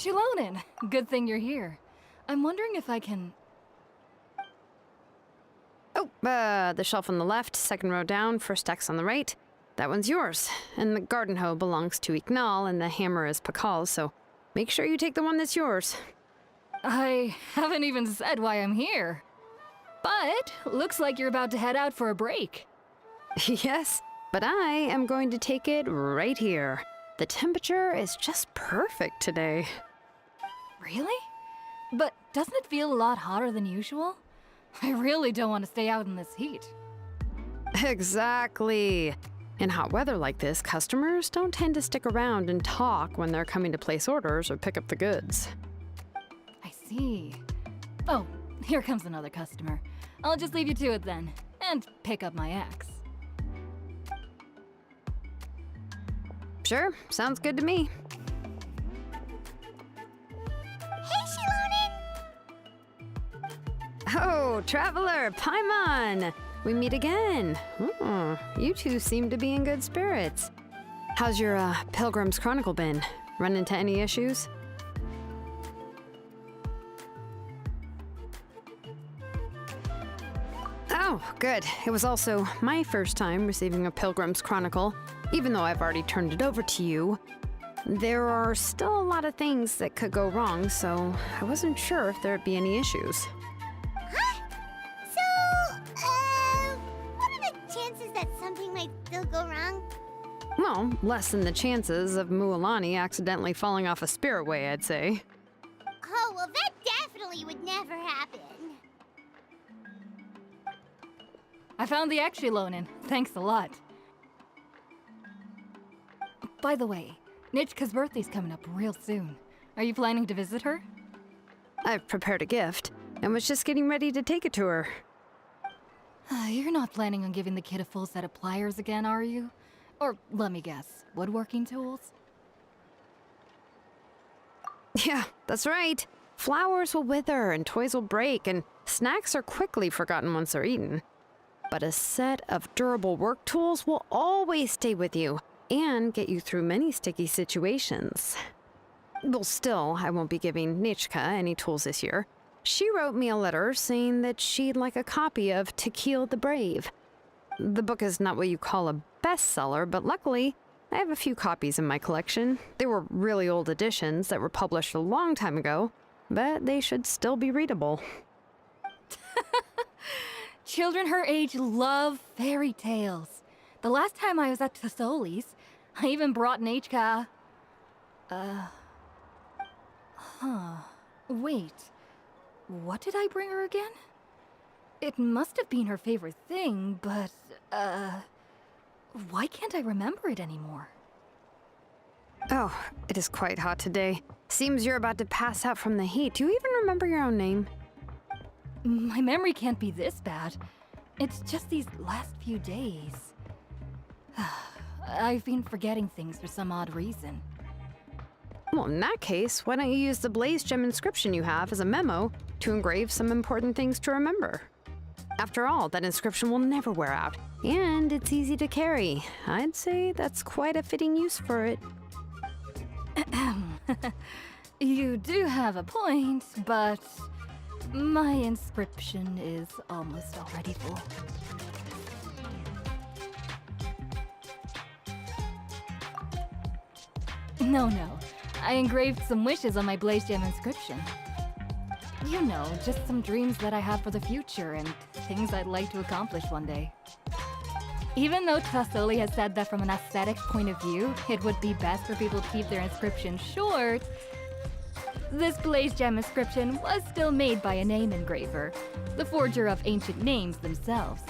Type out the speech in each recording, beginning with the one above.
Chilonin, good thing you're here. I'm wondering if I can... Oh, the shelf on the left, second row down, first X on the right. That one's yours. And the garden hoe belongs to Ignal, and the hammer is Pakal's, so make sure you take the one that's yours. I haven't even said why I'm here. But looks like you're about to head out for a break. Yes, but I am going to take it right here. The temperature is just perfect today. Really? But doesn't it feel a lot hotter than usual? I really don't want to stay out in this heat. Exactly. In hot weather like this, customers don't tend to stick around and talk when they're coming to place orders or pick up the goods. I see. Oh, here comes another customer. I'll just leave you to it then, and pick up my axe. Sure, sounds good to me. Hey, Shilonin! Oh, Traveler, Paimon! We meet again. Oh, you two seem to be in good spirits. How's your Pilgrim's Chronicle been? Run into any issues? Oh, good. It was also my first time receiving a Pilgrim's Chronicle, even though I've already turned it over to you. There are still a lot of things that could go wrong, so I wasn't sure if there'd be any issues. Huh? So, what are the chances that something might still go wrong? Well, less than the chances of Mualani accidentally falling off a spiritway, I'd say. Oh, well, that definitely would never happen. I found the Chilonin. Thanks a lot. By the way, Nichka's birthday's coming up real soon. Are you planning to visit her? I've prepared a gift, and was just getting ready to take it to her. You're not planning on giving the kid a full set of pliers again, are you? Or, let me guess, woodworking tools? Yeah, that's right. Flowers will wither, and toys will break, and snacks are quickly forgotten once they're eaten. But a set of durable work tools will always stay with you, and get you through many sticky situations. Well, still, I won't be giving Nichka any tools this year. She wrote me a letter saying that she'd like a copy of Tequil the Brave. The book is not what you call a bestseller, but luckily, I have a few copies in my collection. They were really old editions that were published a long time ago, but they should still be readable. Children her age love fairy tales. The last time I was at Tasoli's, I even brought Nichka... Wait. What did I bring her again? It must have been her favorite thing, but, why can't I remember it anymore? Oh, it is quite hot today. Seems you're about to pass out from the heat. Do you even remember your own name? My memory can't be this bad. It's just these last few days. I've been forgetting things for some odd reason. Well, in that case, why don't you use the Blaze Gem inscription you have as a memo to engrave some important things to remember? After all, that inscription will never wear out, and it's easy to carry. I'd say that's quite a fitting use for it. You do have a point, but my inscription is almost already full. No. I engraved some wishes on my Blaze Gem inscription. You know, just some dreams that I have for the future and things I'd like to accomplish one day. Even though Tasoli has said that from an aesthetic point of view, it would be best for people to keep their inscriptions short, this Blaze Gem inscription was still made by a name engraver, the forger of ancient names themselves.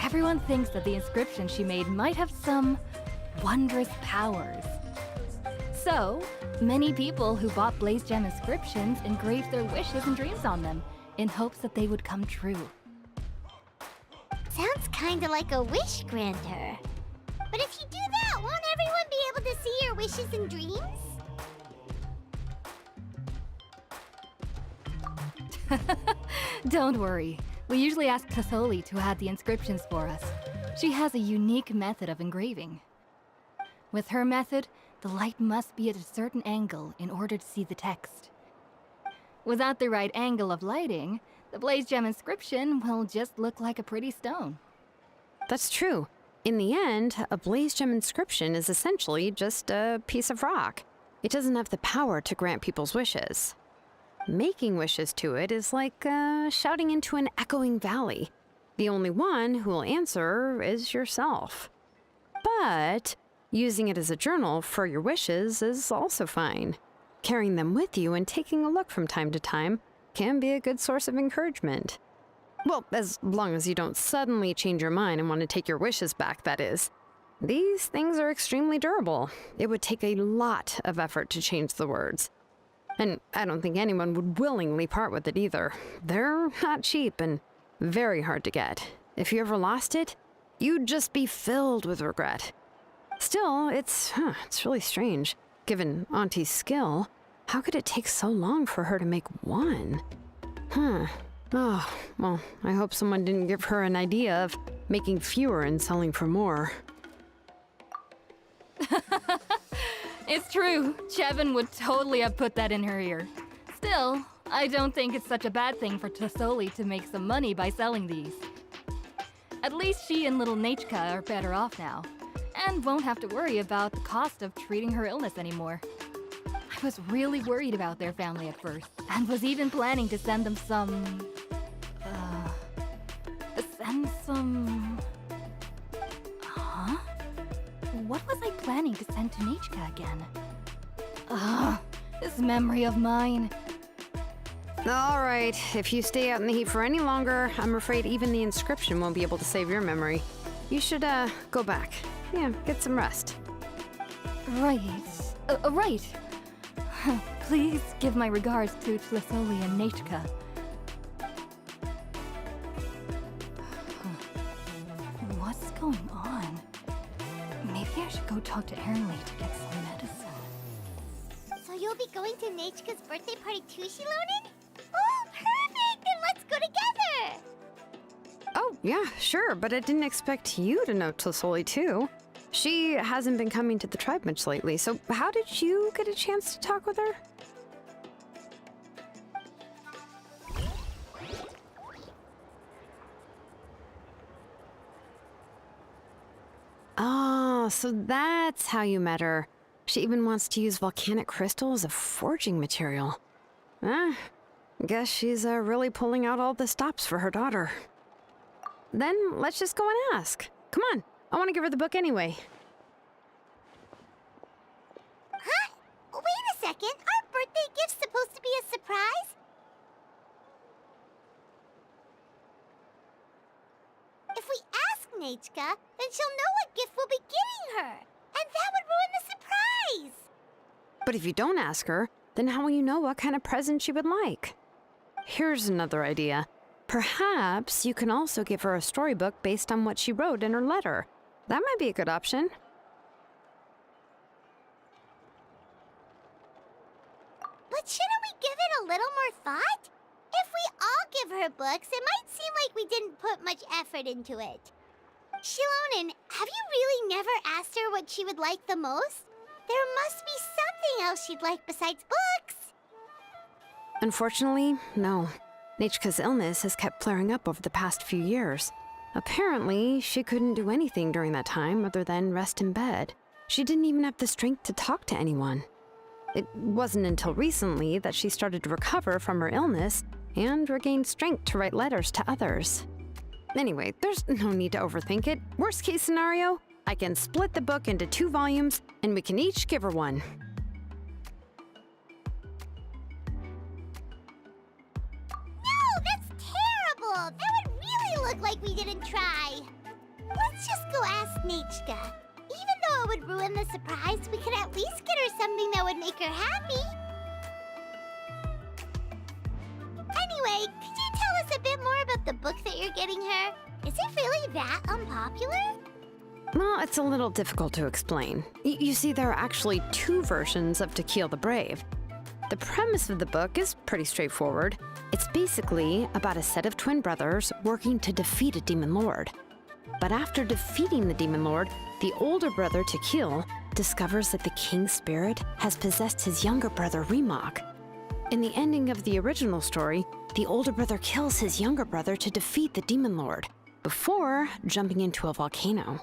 Everyone thinks that the inscription she made might have some wondrous powers. So, many people who bought Blaze Gem inscriptions engraved their wishes and dreams on them, in hopes that they would come true. Sounds kinda like a wish granter. But if you do that, won't everyone be able to see your wishes and dreams? Don't worry. We usually ask Tasoli to add the inscriptions for us. She has a unique method of engraving. With her method, the light must be at a certain angle in order to see the text. Without the right angle of lighting, the Blaze Gem inscription will just look like a pretty stone. That's true. In the end, a Blaze Gem inscription is essentially just a piece of rock. It doesn't have the power to grant people's wishes. Making wishes to it is like shouting into an echoing valley. The only one who will answer is yourself. But using it as a journal for your wishes is also fine. Carrying them with you and taking a look from time to time can be a good source of encouragement. Well, as long as you don't suddenly change your mind and want to take your wishes back, that is. These things are extremely durable. It would take a lot of effort to change the words. And I don't think anyone would willingly part with it either. They're not cheap and very hard to get. If you ever lost it, you'd just be filled with regret. Still, it's really strange. Given Auntie's skill, how could it take so long for her to make one? Oh, well, I hope someone didn't give her an idea of making fewer and selling for more. It's true. Chevin would totally have put that in her ear. Still, I don't think it's such a bad thing for Tosoli to make some money by selling these. At least she and little Nachka are better off now, and won't have to worry about the cost of treating her illness anymore. I was really worried about their family at first, and was even planning to send them some... Huh? What was I planning to send to Nachka again? This memory of mine. All right, if you stay out in the heat for any longer, I'm afraid even the inscription won't be able to save your memory. You should, go back. Yeah, get some rest. Right. Right. Please give my regards to Tlisoli and Nachka. What's going on? Maybe I should go talk to Ernly to get some medicine. So you'll be going to Nachka's birthday party too, Shilonen? Oh, perfect! Then let's go together! Oh, yeah, sure, but I didn't expect you to know Tlisoli too. She hasn't been coming to the tribe much lately, so how did you get a chance to talk with her? Oh, so that's how you met her. She even wants to use volcanic crystal as a forging material. Guess she's really pulling out all the stops for her daughter. Then let's just go and ask. Come on, I want to give her the book anyway. Huh? Wait a second, aren't birthday gifts supposed to be a surprise? If we ask Nachka, then she'll know what gift we'll be getting her, and that would ruin the surprise! But if you don't ask her, then how will you know what kind of present she would like? Here's another idea. Perhaps you can also give her a storybook based on what she wrote in her letter. That might be a good option. But shouldn't we give it a little more thought? If we all give her books, it might seem like we didn't put much effort into it. Shilonen, have you really never asked her what she would like the most? There must be something else she'd like besides books. Unfortunately, no. Nachka's illness has kept flaring up over the past few years. Apparently, she couldn't do anything during that time other than rest in bed. She didn't even have the strength to talk to anyone. It wasn't until recently that she started to recover from her illness and regained strength to write letters to others. Anyway, there's no need to overthink it. Worst case scenario, I can split the book into 2 volumes and we can each give her one. No, that's terrible! That would really look like we didn't try. Let's just go ask Nachka. Even though it would ruin the surprise, we could at least get her something that would make her happy. Anyway, could you tell us a bit more about the book that you're getting her? Is it really that unpopular? Well, it's a little difficult to explain. You see, there are actually 2 versions of To Kill the Brave. The premise of the book is pretty straightforward. It's basically about a set of twin brothers working to defeat a demon lord. But after defeating the demon lord, the older brother, To Kill, discovers that the king's spirit has possessed his younger brother Remok. In the ending of the original story, the older brother kills his younger brother to defeat the demon lord, before jumping into a volcano.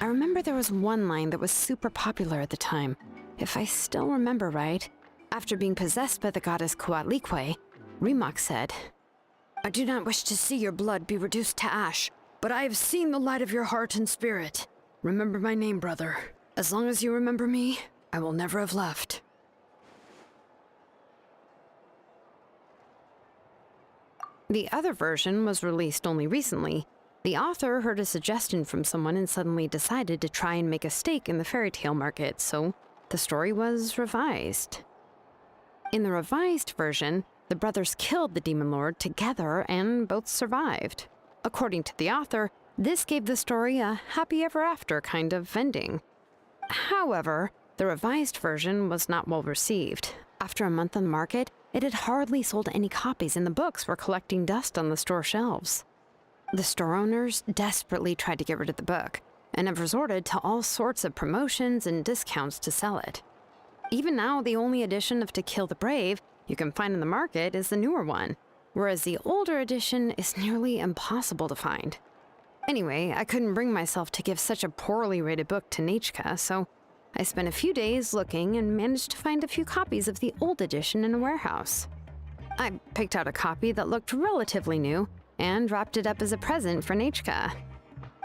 I remember there was one line that was super popular at the time. If I still remember right, after being possessed by the goddess Coatlicue, Remok said, "I do not wish to see your blood be reduced to ash, but I have seen the light of your heart and spirit. Remember my name, brother. As long as you remember me, I will never have left." The other version was released only recently. The author heard a suggestion from someone and suddenly decided to try and make a stake in the fairy tale market, so the story was revised. In the revised version, the brothers killed the demon lord together and both survived. According to the author, this gave the story a happy ever after kind of ending. However, the revised version was not well received. After a month on the market, it had hardly sold any copies and the books were collecting dust on the store shelves. The store owners desperately tried to get rid of the book and have resorted to all sorts of promotions and discounts to sell it. Even now, the only edition of To Kill the Brave you can find in the market is the newer one, whereas the older edition is nearly impossible to find. Anyway, I couldn't bring myself to give such a poorly rated book to Nechka, so I spent a few days looking and managed to find a few copies of the old edition in a warehouse. I picked out a copy that looked relatively new and wrapped it up as a present for Nechka.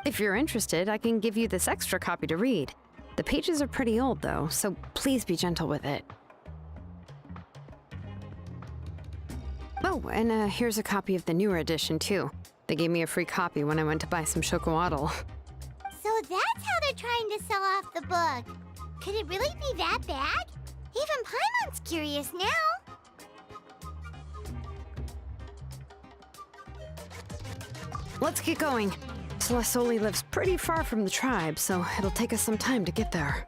If you're interested, I can give you this extra copy to read. The pages are pretty old though, so please be gentle with it. Oh, and here's a copy of the newer edition too. They gave me a free copy when I went to buy some chocowaddle. So that's how they're trying to sell off the book. Could it really be that bad? Even Paimon's curious now. Let's get going. Celestoli lives pretty far from the tribe, so it'll take us some time to get there.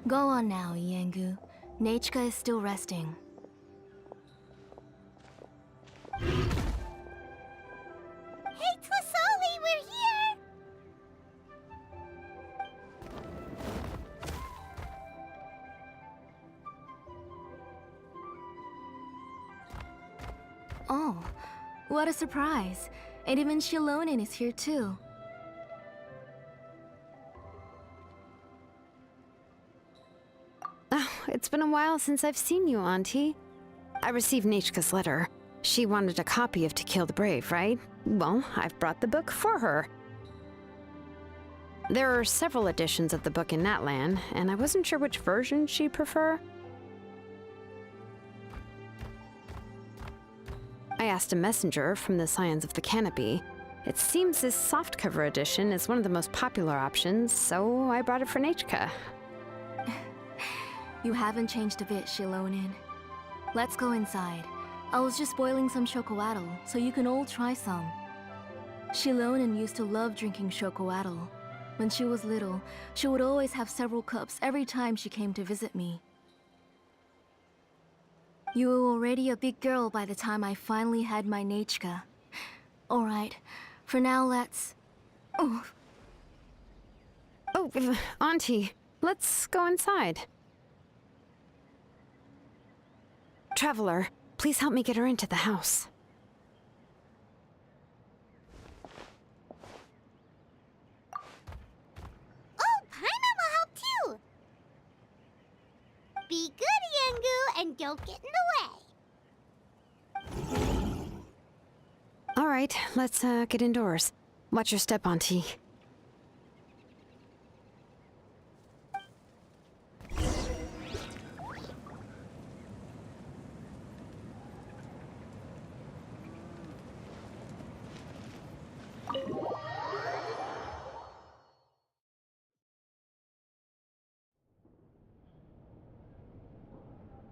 Go on now, Yengu. Nechka is still resting. Hey, Tlasoli, we're here! Oh, what a surprise. And even Shilonin is here too. Oh, it's been a while since I've seen you, Auntie. I received Nechka's letter. She wanted a copy of To Kill the Brave, right? Well, I've brought the book for her. There are several editions of the book in Natlan, and I wasn't sure which version she'd prefer. I asked a messenger from the Scions of the Canopy. It seems this softcover edition is one of the most popular options, so I brought it for Nechka. You haven't changed a bit, Shilonin. Let's go inside. I was just boiling some chocowaddle, so you can all try some. Shilonin used to love drinking chocowaddle. When she was little, she would always have several cups every time she came to visit me. You were already a big girl by the time I finally had my Nechka. Alright, for now let's... Oh, Auntie, let's go inside. Traveler, please help me get her into the house. Oh, Paimon will help too! Be good, Yengu, and don't get in the way. All right. right, let's get indoors. Watch your step, Auntie.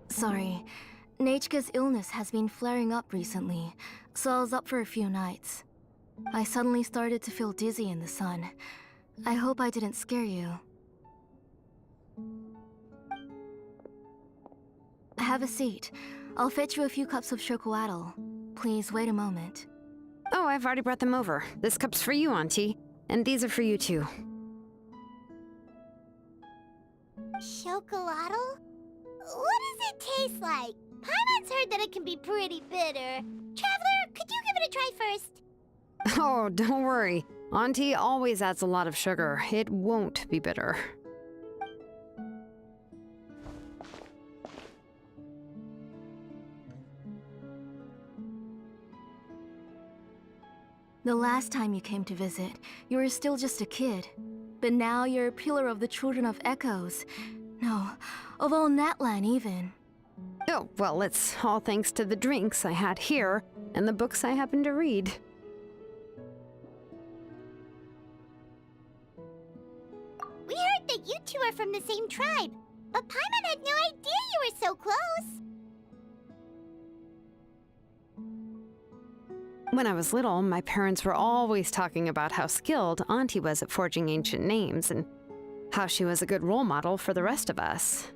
Sorry. Nechka's illness has been flaring up recently, so I was up for a few nights. I suddenly started to feel dizzy in the sun. I hope I didn't scare you. Have a seat. I'll fetch you a few cups of chocolatl. Please wait a moment. Oh, I've already brought them over. This cup's for you, Auntie. And these are for you, too. Chocolatl? What does it taste like? Paimon's heard that it can be pretty bitter. Traveler, could you give it a try first? Oh, don't worry. Auntie always adds a lot of sugar. It won't be bitter. The last time you came to visit, you were still just a kid. But now you're a pillar of the Children of Echoes. No, of all Natlan even. Oh, well, it's all thanks to the drinks I had here and the books I happened to read. We heard that you two are from the same tribe, but Paimon had no idea you were so close. When I was little, my parents were always talking about how skilled Auntie was at forging ancient names and how she was a good role model for the rest of us.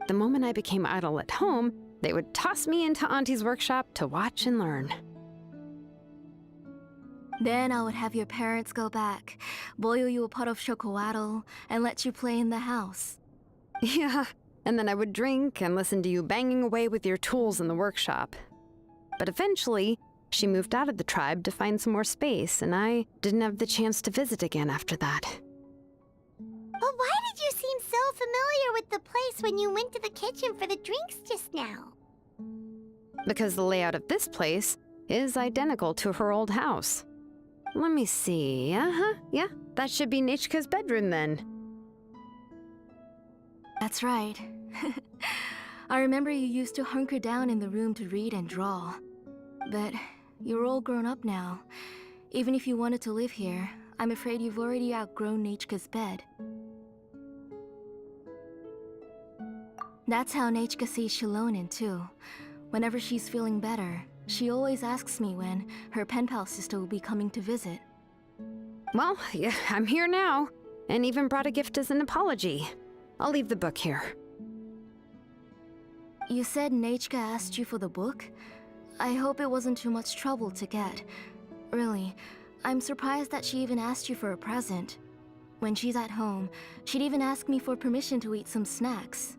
The moment I became idle at home, they would toss me into Auntie's workshop to watch and learn. Then I would have your parents go back, boil you a pot of chocolatl, and let you play in the house. Yeah, and then I would drink and listen to you banging away with your tools in the workshop. But eventually, she moved out of the tribe to find some more space, and I didn't have the chance to visit again after that. But why did you seem so familiar with the place when you went to the kitchen for the drinks just now? Because the layout of this place is identical to her old house. Let me see. Yeah, that should be Nechka's bedroom then. That's right. I remember you used to hunker down in the room to read and draw. But you're all grown up now. Even if you wanted to live here, I'm afraid you've already outgrown Nechka's bed. That's how Nechka sees Shilonen too. Whenever she's feeling better, she always asks me when her pen pal sister will be coming to visit. Well, yeah, I'm here now, and even brought a gift as an apology. I'll leave the book here. You said Nechka asked you for the book? I hope it wasn't too much trouble to get. Really, I'm surprised that she even asked you for a present. When she's at home, she'd even ask me for permission to eat some snacks.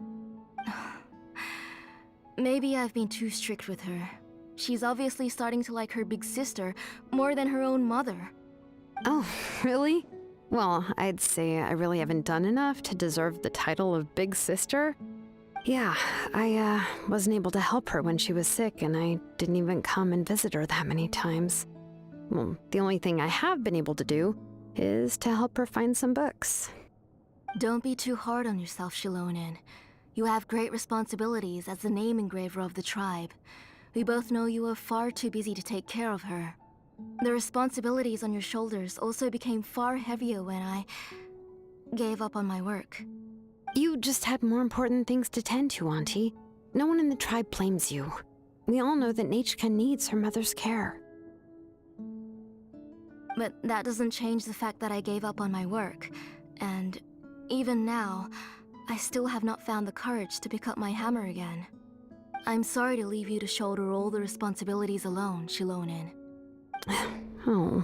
Maybe I've been too strict with her. She's obviously starting to like her big sister more than her own mother. Oh, really? Well, I'd say I really haven't done enough to deserve the title of Big Sister. Yeah, I wasn't able to help her when she was sick, and I didn't even come and visit her that many times. Well, the only thing I have been able to do is to help her find some books. Don't be too hard on yourself, Shilonen. You have great responsibilities as the name engraver of the tribe. We both know you are far too busy to take care of her. The responsibilities on your shoulders also became far heavier when I gave up on my work. You just had more important things to tend to, Auntie. No one in the tribe blames you. We all know that Nechka needs her mother's care. But that doesn't change the fact that I gave up on my work. And even now, I still have not found the courage to pick up my hammer again. I'm sorry to leave you to shoulder all the responsibilities alone, Shilonen. Oh.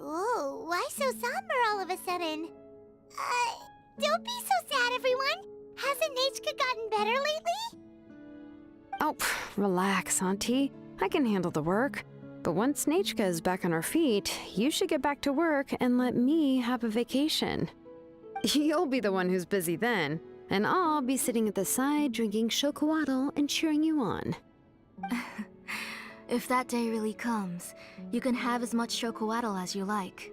Ooh, why so somber all of a sudden? Don't be so sad, everyone. Hasn't Nechka gotten better lately? Oh, relax, Auntie. I can handle the work. But once Nechka is back on her feet, you should get back to work and let me have a vacation. You'll be the one who's busy then, and I'll be sitting at the side drinking chocolatl and cheering you on. If that day really comes, you can have as much chocolatl as you like.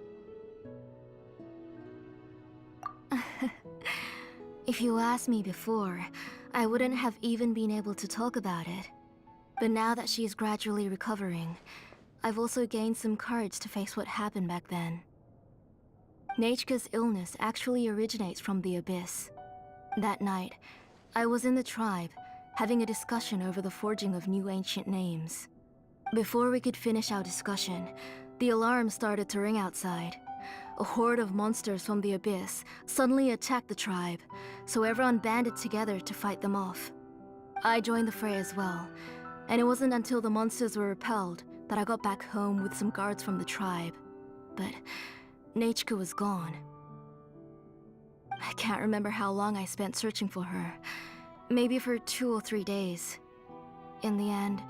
If you asked me before, I wouldn't have even been able to talk about it. But now that she is gradually recovering, I've also gained some courage to face what happened back then. Nechka's illness actually originates from the Abyss. That night, I was in the tribe, having a discussion over the forging of new ancient names. Before we could finish our discussion, the alarm started to ring outside. A horde of monsters from the Abyss suddenly attacked the tribe, so everyone banded together to fight them off. I joined the fray as well, and it wasn't until the monsters were repelled that I got back home with some guards from the tribe. But Nechka was gone. I can't remember how long I spent searching for her. Maybe for 2 or 3 days. In the end,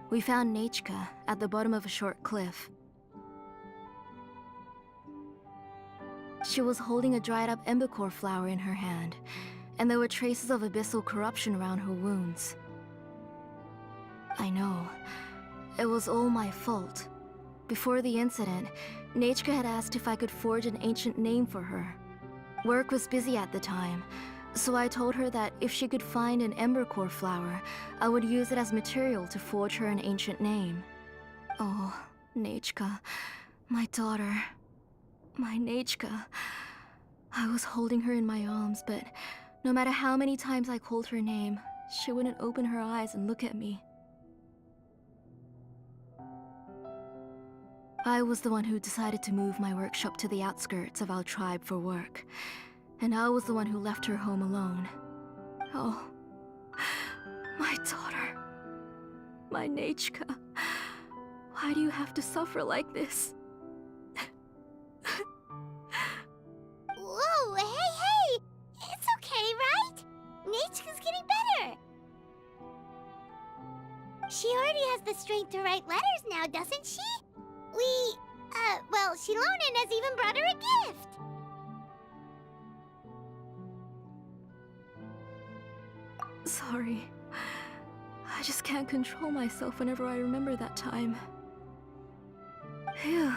we found Nechka at the bottom of a short cliff. She was holding a dried up embercore flower in her hand, and there were traces of abyssal corruption around her wounds. I know. It was all my fault. Before the incident, Nechka had asked if I could forge an ancient name for her. Work was busy at the time, so I told her that if she could find an embercore flower, I would use it as material to forge her an ancient name. Oh, Nechka, my daughter. My Nechka. I was holding her in my arms, but no matter how many times I called her name, she wouldn't open her eyes and look at me. I was the one who decided to move my workshop to the outskirts of our tribe for work, and I was the one who left her home alone. Oh, my daughter. My Nechka. Why do you have to suffer like this? Whoa, hey! It's okay, right? Nechka's getting better. She already has the strength to write letters now, doesn't she? Well, Shilonen has even brought her a gift. Sorry. I just can't control myself whenever I remember that time. Phew.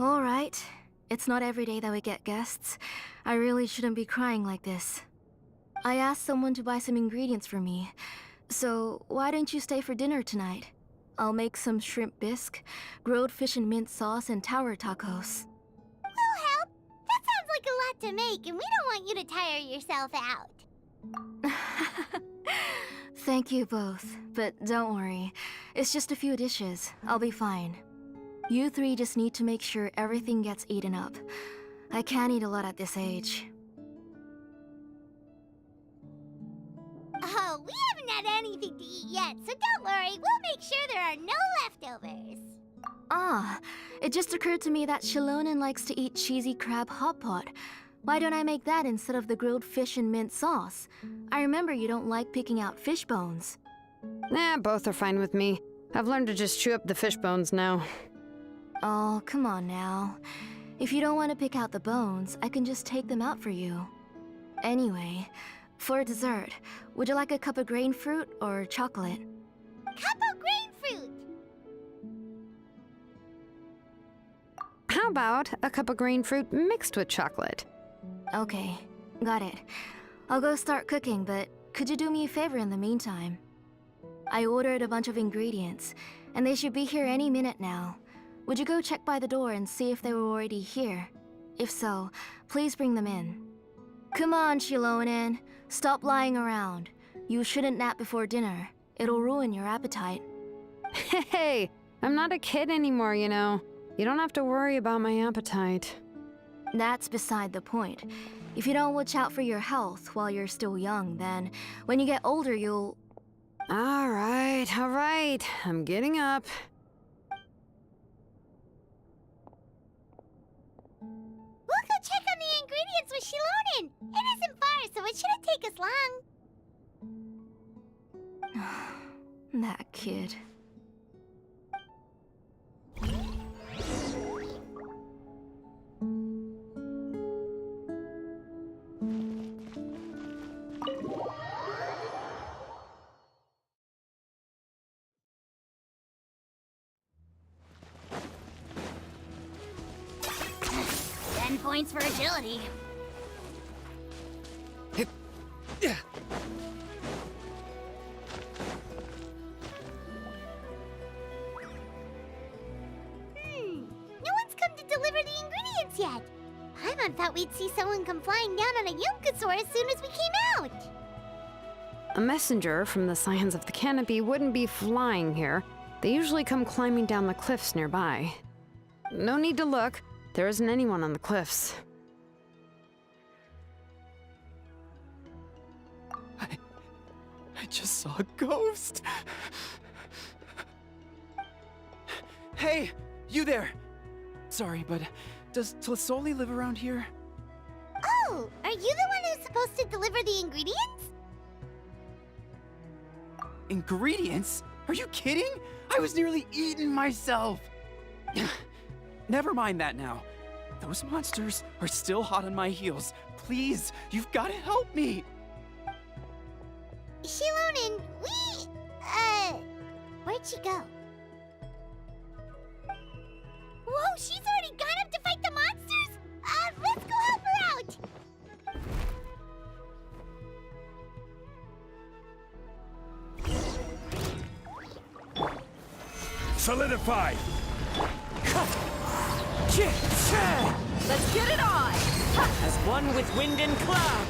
Alright. It's not every day that we get guests. I really shouldn't be crying like this. I asked someone to buy some ingredients for me. So, why don't you stay for dinner tonight? I'll make some shrimp bisque, grilled fish and mint sauce, and tower tacos. We'll help. That sounds like a lot to make, and we don't want you to tire yourself out. Thank you both, but don't worry. It's just a few dishes. I'll be fine. You three just need to make sure everything gets eaten up. I can't eat a lot at this age. Oh, we haven't had anything to eat yet, so don't worry. We'll make sure there are no leftovers. Ah, it just occurred to me that Shilonen likes to eat cheesy crab hot pot. Why don't I make that instead of the grilled fish and mint sauce? I remember you don't like picking out fish bones. Nah, both are fine with me. I've learned to just chew up the fish bones now. Oh, come on now. If you don't want to pick out the bones, I can just take them out for you. Anyway, for dessert, would you like a cup of grain fruit or chocolate? Cup of grain fruit. How about a cup of green fruit mixed with chocolate? Okay, got it. I'll go start cooking, but could you do me a favor in the meantime? I ordered a bunch of ingredients, and they should be here any minute now. Would you go check by the door and see if they were already here? If so, please bring them in. Come on, Shilonen. Stop lying around. You shouldn't nap before dinner. It'll ruin your appetite. Hey, I'm not a kid anymore, you know. You don't have to worry about my appetite. That's beside the point. If you don't watch out for your health while you're still young, then when you get older, you'll... All right. I'm getting up. We'll go check on the ingredients with Shilonen. It isn't far, so it shouldn't take us long. That kid. 10 points for agility. No one's come to deliver the ingredients yet. Paimon thought we'd see someone come flying down on a Yokosaur as soon as we came out. A messenger from the Scions of the Canopy wouldn't be flying here. They usually come climbing down the cliffs nearby. No need to look. There isn't anyone on the cliffs. I just saw a ghost. Hey, you there. Sorry, but does Tlisoli live around here? Oh, are you the one who's supposed to deliver the ingredients? Ingredients? Are you kidding? I was nearly eaten myself. Never mind that now. Those monsters are still hot on my heels. Please, you've got to help me. Shilonen, where'd she go? Whoa, she's already gone up to fight the monsters? Let's go help her out! Solidified! Let's get it on! As one with wind and cloud.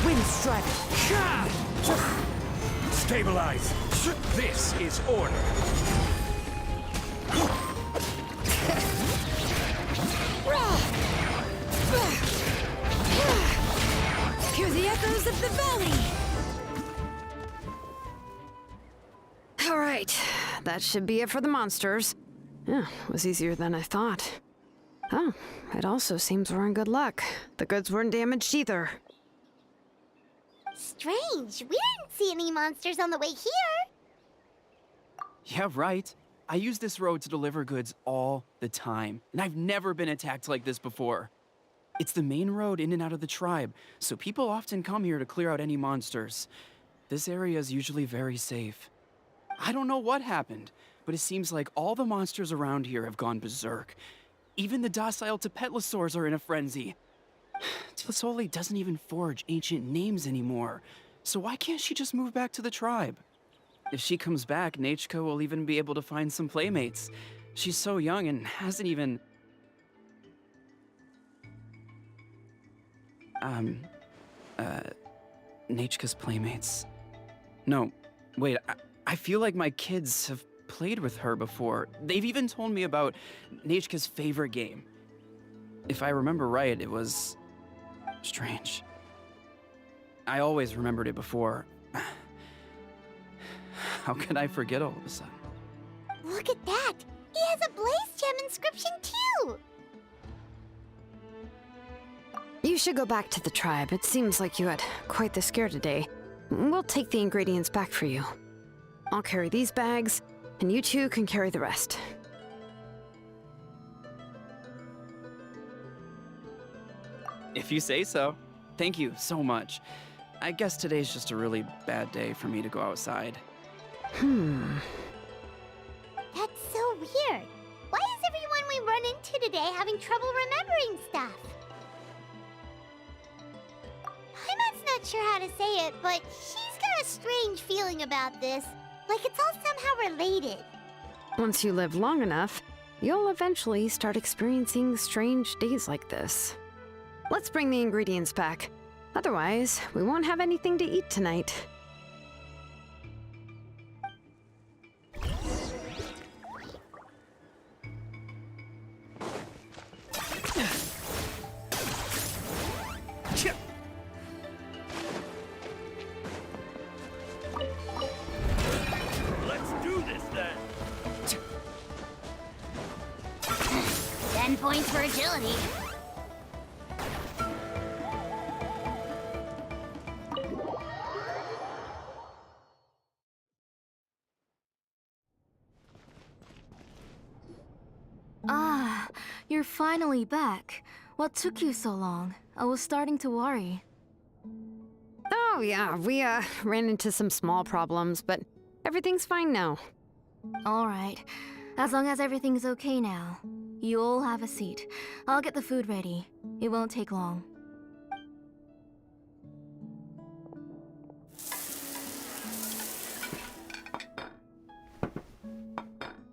Wind strike. Stabilize! This is order! Hear the echoes of the valley! Alright, that should be it for the monsters. Yeah, it was easier than I thought. Oh, it also seems we're in good luck. The goods weren't damaged either. Strange, we didn't see any monsters on the way here. Yeah, right. I use this road to deliver goods all the time, and I've never been attacked like this before. It's the main road in and out of the tribe, so people often come here to clear out any monsters. This area is usually very safe. I don't know what happened, but it seems like all the monsters around here have gone berserk. Even the docile Tepetlosaurs are in a frenzy. Tlisoli doesn't even forge ancient names anymore, so why can't she just move back to the tribe? If she comes back, Nachka will even be able to find some playmates. She's so young and hasn't even... Nachka's playmates. No, wait, I feel like my kids have played with her before. They've even told me about Nachka's favorite game. If I remember right, it was... strange. I always remembered it before. How could I forget all of a sudden? Look at that! He has a Blaze Gem inscription too! You should go back to the tribe. It seems like you had quite the scare today. We'll take the ingredients back for you. I'll carry these bags, and you two can carry the rest. If you say so. Thank you so much. I guess today's just a really bad day for me to go outside. That's so weird. Why is everyone we run into today having trouble remembering stuff? Paimon's not sure how to say it, but she's got a strange feeling about this. Like it's all somehow related. Once you live long enough, you'll eventually start experiencing strange days like this. Let's bring the ingredients back. Otherwise, we won't have anything to eat tonight. Let's do this then! 10 points for agility. Ah, you're finally back. What took you so long? I was starting to worry. Oh, yeah, we ran into some small problems, but everything's fine now. Alright. As long as everything's okay now. You all have a seat. I'll get the food ready. It won't take long.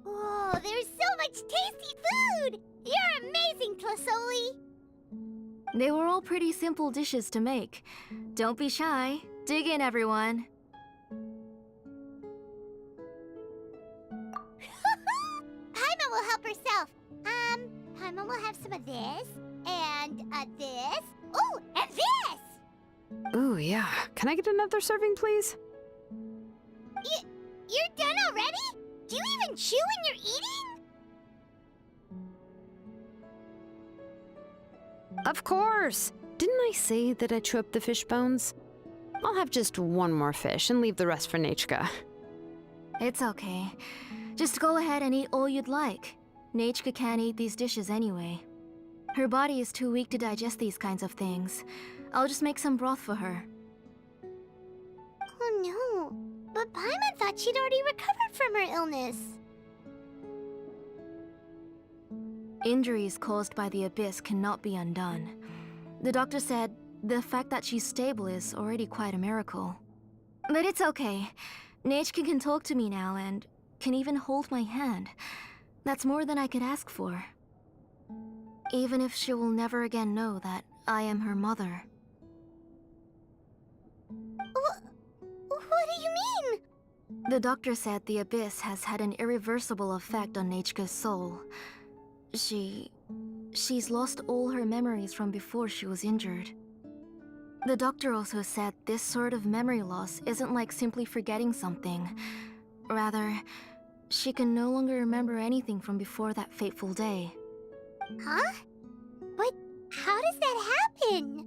Whoa, there's so much tasty food! You're amazing, Tlasoli! They were all pretty simple dishes to make. Don't be shy. Dig in, everyone. Paimon will help herself. Paimon will have some of this, and this. Oh, and this! Ooh, yeah. Can I get another serving, please? You're done already? Do you even chew when you're eating? Of course! Didn't I say that I chew up the fish bones? I'll have just one more fish and leave the rest for Nechka. It's okay. Just go ahead and eat all you'd like. Nechka can't eat these dishes anyway. Her body is too weak to digest these kinds of things. I'll just make some broth for her. Oh no, but Paimon thought she'd already recovered from her illness. Injuries caused by the abyss cannot be undone. The doctor said the fact that she's stable is already quite a miracle. But it's okay. Nechka can talk to me now and can even hold my hand. That's more than I could ask for. Even if she will never again know that I am her mother. What do you mean? The doctor said the abyss has had an irreversible effect on Nechka's soul. She's lost all her memories from before she was injured. The doctor also said this sort of memory loss isn't like simply forgetting something. Rather, she can no longer remember anything from before that fateful day. Huh? But how does that happen?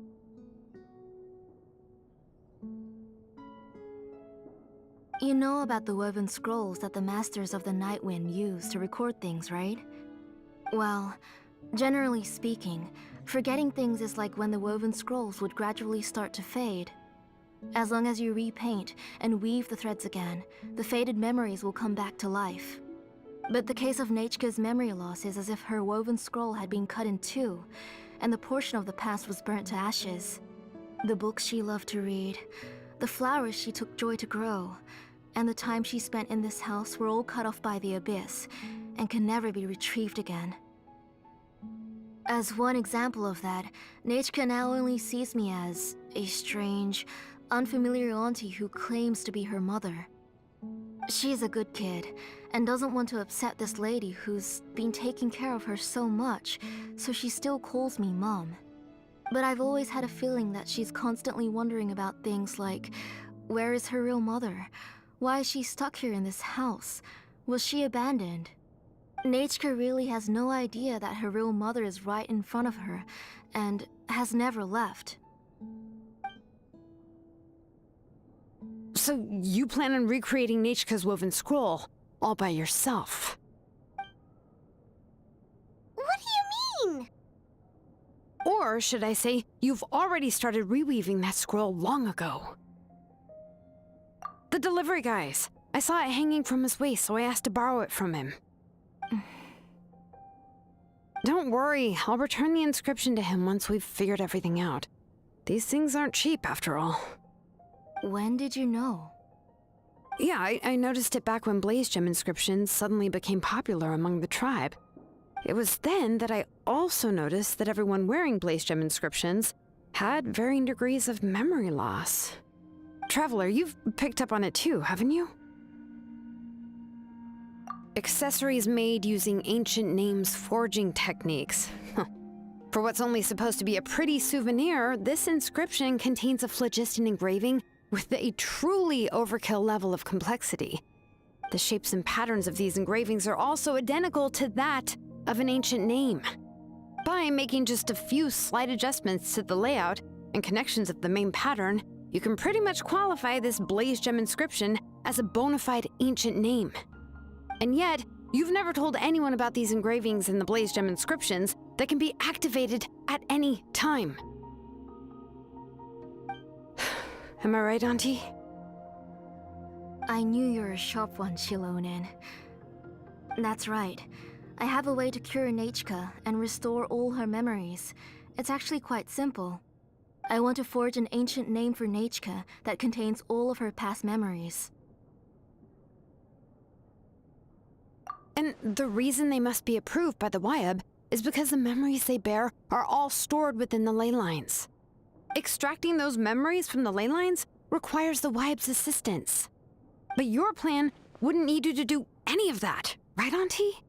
You know about the woven scrolls that the Masters of the Night Wind use to record things, right? Well, generally speaking, forgetting things is like when the woven scrolls would gradually start to fade. As long as you repaint and weave the threads again, the faded memories will come back to life. But the case of Nechka's memory loss is as if her woven scroll had been cut in two, and the portion of the past was burnt to ashes. The books she loved to read, the flowers she took joy to grow, and the time she spent in this house were all cut off by the abyss, and can never be retrieved again. As one example of that, Nechka now only sees me as a strange, unfamiliar auntie who claims to be her mother. She's a good kid, and doesn't want to upset this lady who's been taking care of her so much, so she still calls me Mom. But I've always had a feeling that she's constantly wondering about things like, where is her real mother? Why is she stuck here in this house? Was she abandoned? Nechka really has no idea that her real mother is right in front of her, and has never left. So you plan on recreating Nechka's woven scroll, all by yourself? What do you mean? Or should I say, you've already started reweaving that scroll long ago? The delivery guys. I saw it hanging from his waist, so I asked to borrow it from him. Don't worry, I'll return the inscription to him once we've figured everything out. These things aren't cheap, after all. When did you know? Yeah, I noticed it back when Blaze Gem inscriptions suddenly became popular among the tribe. It was then that I also noticed that everyone wearing Blaze Gem inscriptions had varying degrees of memory loss. Traveler, you've picked up on it too, haven't you? Accessories made using ancient names forging techniques. For what's only supposed to be a pretty souvenir, this inscription contains a phlogiston engraving with a truly overkill level of complexity. The shapes and patterns of these engravings are also identical to that of an ancient name. By making just a few slight adjustments to the layout and connections of the main pattern, you can pretty much qualify this Blaze Gem inscription as a bona fide ancient name. And yet, you've never told anyone about these engravings and the Blaze Gem inscriptions, that can be activated at any time. Am I right, Auntie? I knew you were a sharp one, Shilonin. That's right. I have a way to cure Nechka and restore all her memories. It's actually quite simple. I want to forge an ancient name for Nechka that contains all of her past memories. And the reason they must be approved by the Wyab is because the memories they bear are all stored within the ley lines. Extracting those memories from the ley lines requires the Wyab's assistance. But your plan wouldn't need you to do any of that, right, Auntie?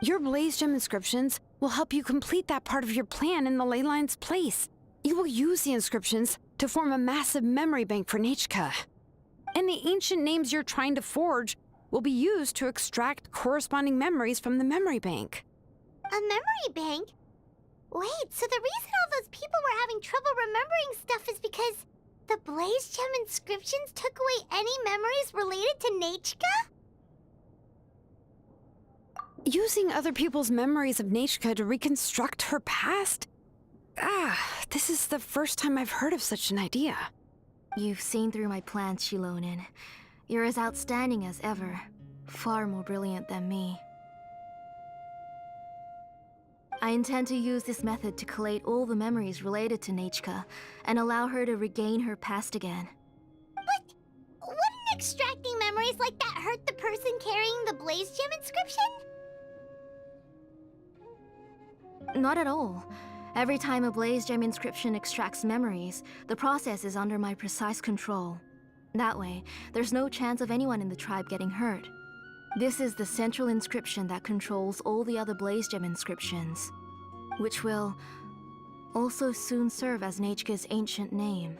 Your Blaze Gem inscriptions will help you complete that part of your plan in the ley line's place. You will use the inscriptions to form a massive memory bank for Nechka. And the ancient names you're trying to forge will be used to extract corresponding memories from the memory bank. A memory bank? Wait, so the reason all those people were having trouble remembering stuff is because the Blaze Gem inscriptions took away any memories related to Nechka? Using other people's memories of Nechka to reconstruct her past? This is the first time I've heard of such an idea. You've seen through my plans, Shilonin. You're as outstanding as ever. Far more brilliant than me. I intend to use this method to collate all the memories related to Nechka and allow her to regain her past again. But wouldn't extracting memories like that hurt the person carrying the Blaze Gem inscription? Not at all. Every time a Blaze Gem inscription extracts memories, the process is under my precise control. That way, there's no chance of anyone in the tribe getting hurt. This is the central inscription that controls all the other Blaze Gem inscriptions, which will also soon serve as Nechka's ancient name.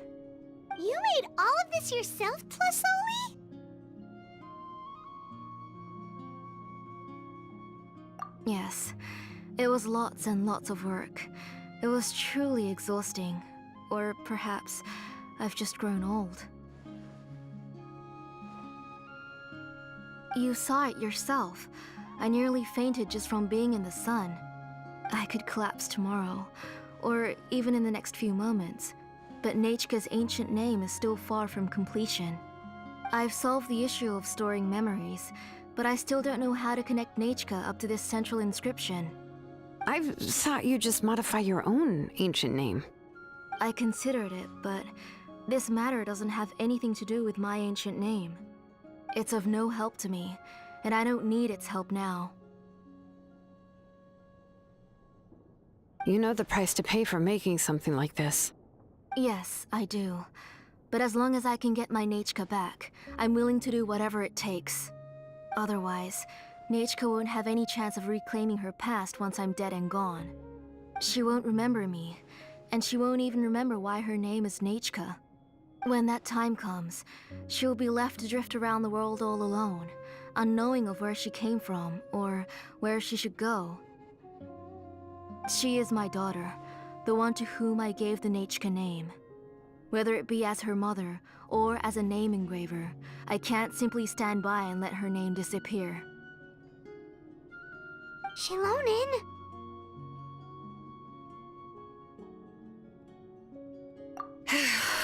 You made all of this yourself, plus Oli? Yes, it was lots and lots of work. It was truly exhausting. Or perhaps I've just grown old. You saw it yourself. I nearly fainted just from being in the sun. I could collapse tomorrow, or even in the next few moments. But Nechka's ancient name is still far from completion. I've solved the issue of storing memories, but I still don't know how to connect Nechka up to this central inscription. I thought you just modify your own ancient name. I considered it, but this matter doesn't have anything to do with my ancient name. It's of no help to me, and I don't need its help now. You know the price to pay for making something like this. Yes, I do. But as long as I can get my Nechka back, I'm willing to do whatever it takes. Otherwise, Nechka won't have any chance of reclaiming her past once I'm dead and gone. She won't remember me, and she won't even remember why her name is Nechka. When that time comes, she'll be left to drift around the world all alone, unknowing of where she came from or where she should go. She is my daughter, the one to whom I gave the Nechka name. Whether it be as her mother or as a name engraver, I can't simply stand by and let her name disappear. Shilonin!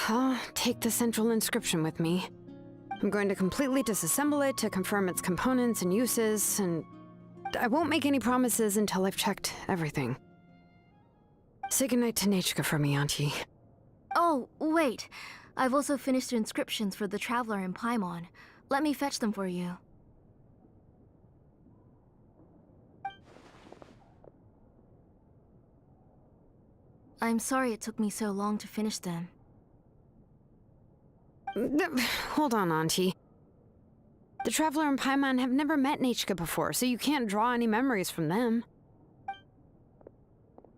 I'll take the central inscription with me. I'm going to completely disassemble it to confirm its components and uses, and I won't make any promises until I've checked everything. Say goodnight to Nechka for me, Auntie. Oh, wait. I've also finished the inscriptions for the Traveler in Paimon. Let me fetch them for you. I'm sorry it took me so long to finish them. Hold on, Auntie. The Traveler and Paimon have never met Nechka before, so you can't draw any memories from them.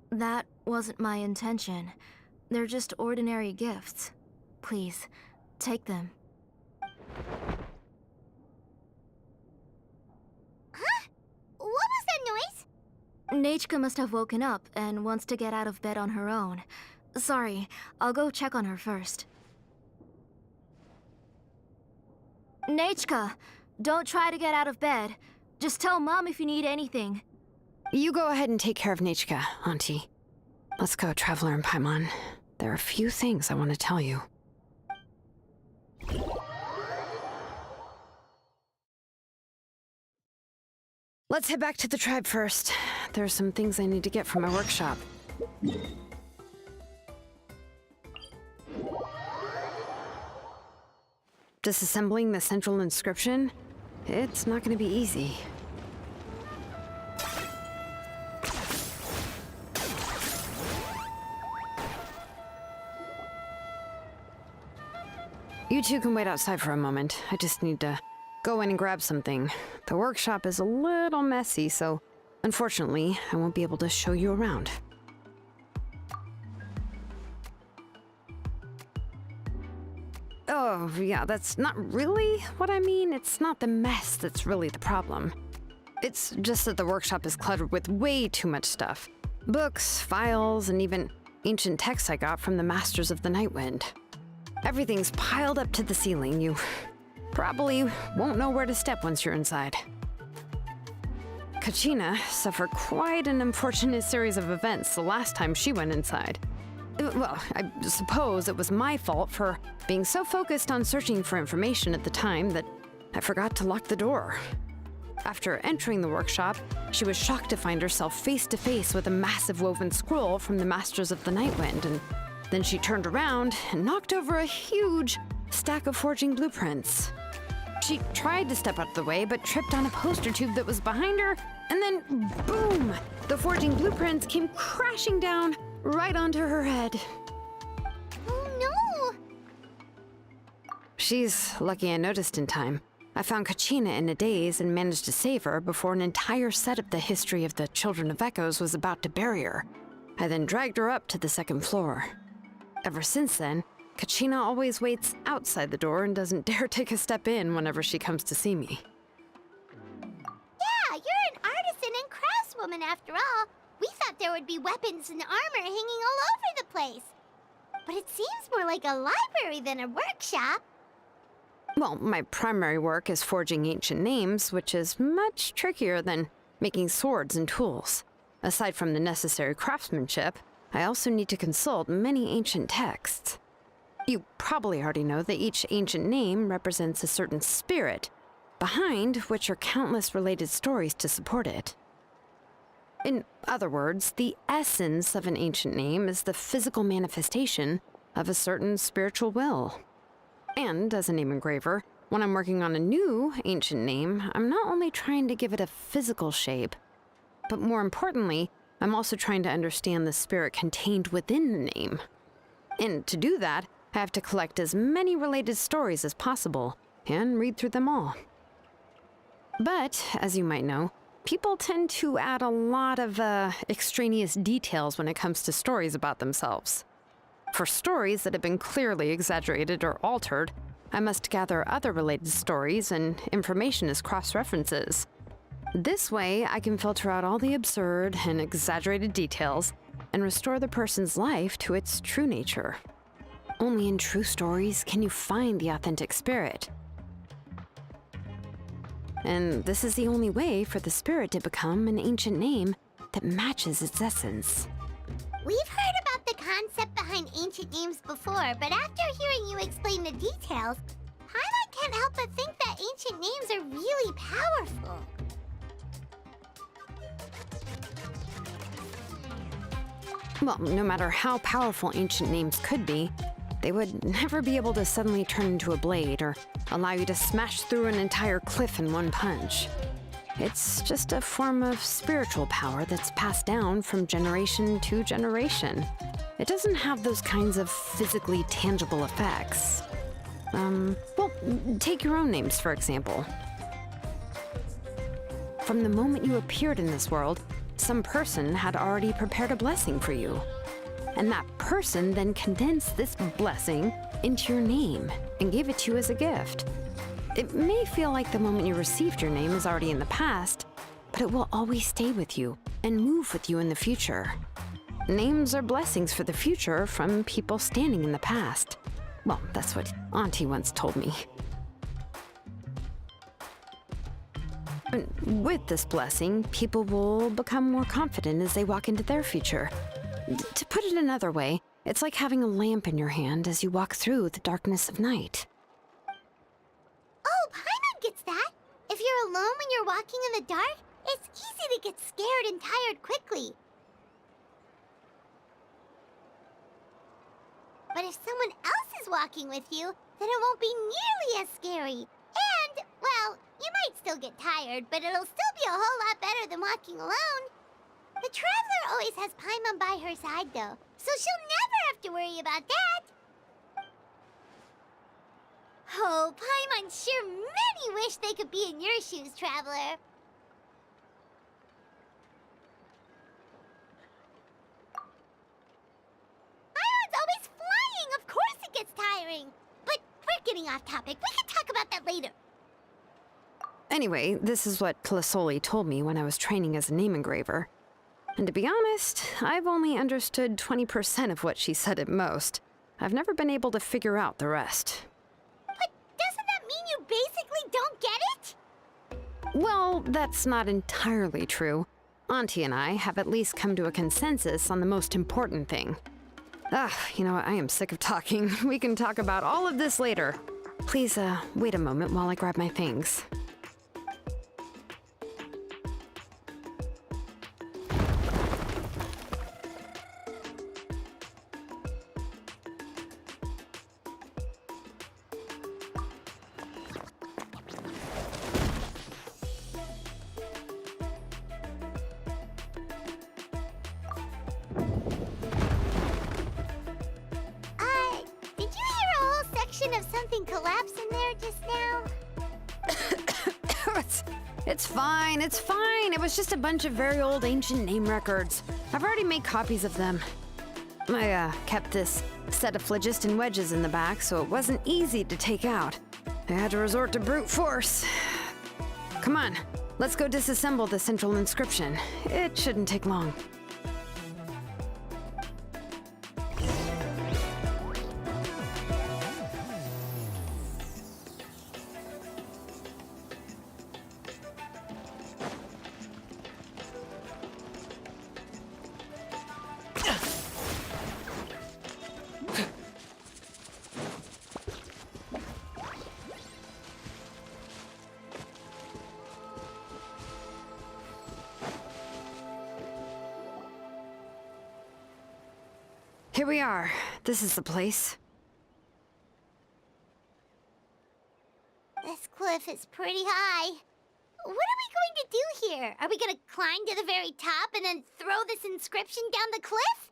That wasn't my intention. They're just ordinary gifts. Please, take them. Huh? What was that noise? Nechka must have woken up and wants to get out of bed on her own. Sorry, I'll go check on her first. Nechka, don't try to get out of bed. Just tell Mom if you need anything. You go ahead and take care of Nichika, Auntie. Let's go, Traveler and Paimon. There are a few things I want to tell you. Let's head back to the tribe first. There are some things I need to get from my workshop. Disassembling the central inscription? It's not going to be easy. You two can wait outside for a moment. I just need to go in and grab something. The workshop is a little messy, so unfortunately, I won't be able to show you around. Oh, yeah, that's not really what I mean. It's not the mess that's really the problem. It's just that the workshop is cluttered with way too much stuff. Books, files, and even ancient texts I got from the Masters of the Nightwind. Everything's piled up to the ceiling. You probably won't know where to step once you're inside. Kachina suffered quite an unfortunate series of events the last time she went inside. Well, I suppose it was my fault for being so focused on searching for information at the time that I forgot to lock the door. After entering the workshop, she was shocked to find herself face to face with a massive woven scroll from the Masters of the Nightwind, and then she turned around and knocked over a huge stack of forging blueprints. She tried to step out of the way, but tripped on a poster tube that was behind her, and then boom! The forging blueprints came crashing down right onto her head. Oh no! She's lucky I noticed in time. I found Kachina in a daze and managed to save her before an entire set of the history of the Children of Echoes was about to bury her. I then dragged her up to the second floor. Ever since then, Kachina always waits outside the door and doesn't dare take a step in whenever she comes to see me. Yeah, you're an artisan and craftswoman after all. We thought there would be weapons and armor hanging all over the place. But it seems more like a library than a workshop. Well, my primary work is forging ancient names, which is much trickier than making swords and tools. Aside from the necessary craftsmanship, I also need to consult many ancient texts. You probably already know that each ancient name represents a certain spirit, behind which are countless related stories to support it. In other words, the essence of an ancient name is the physical manifestation of a certain spiritual will. And as a name engraver, when I'm working on a new ancient name, I'm not only trying to give it a physical shape, but more importantly, I'm also trying to understand the spirit contained within the name. And to do that, I have to collect as many related stories as possible and read through them all. But, as you might know, people tend to add a lot of extraneous details when it comes to stories about themselves. For stories that have been clearly exaggerated or altered, I must gather other related stories and information as cross-references. This way, I can filter out all the absurd and exaggerated details and restore the person's life to its true nature. Only in true stories can you find the authentic spirit. And this is the only way for the spirit to become an ancient name that matches its essence. We've heard about the concept behind ancient names before, but after hearing you explain the details, Paimon can't help but think that ancient names are really powerful. Well, no matter how powerful ancient names could be, they would never be able to suddenly turn into a blade or allow you to smash through an entire cliff in one punch. It's just a form of spiritual power that's passed down from generation to generation. It doesn't have those kinds of physically tangible effects. Well, take your own names, for example. From the moment you appeared in this world, some person had already prepared a blessing for you. And that person then condensed this blessing into your name and gave it to you as a gift. It may feel like the moment you received your name is already in the past, but it will always stay with you and move with you in the future. Names are blessings for the future from people standing in the past. Well, that's what Auntie once told me. And with this blessing, people will become more confident as they walk into their future. To put it another way, it's like having a lamp in your hand as you walk through the darkness of night. Oh, Paimon gets that. If you're alone when you're walking in the dark, it's easy to get scared and tired quickly. But if someone else is walking with you, then it won't be nearly as scary. And, well, you might still get tired, but it'll still be a whole lot better than walking alone. The Traveler always has Paimon by her side, though, so she'll never have to worry about that. Oh, Paimon sure many wish they could be in your shoes, Traveler. Paimon's always flying! Of course it gets tiring! But we're getting off topic. We can talk about that later. Anyway, this is what Plisoli told me when I was training as a name engraver. And to be honest, I've only understood 20% of what she said at most. I've never been able to figure out the rest. But doesn't that mean you basically don't get it? Well, that's not entirely true. Auntie and I have at least come to a consensus on the most important thing. You know what? I am sick of talking. We can talk about all of this later. Please, wait a moment while I grab my things. Did you hear a whole section of something collapse in there just now? It's fine, it's fine. It was just a bunch of very old ancient name records. I've already made copies of them. I kept this set of phlogiston wedges in the back, so it wasn't easy to take out. I had to resort to brute force. Come on, let's go disassemble the central inscription. It shouldn't take long. Here we are. This is the place. This cliff is pretty high. What are we going to do here? Are we going to climb to the very top and then throw this inscription down the cliff?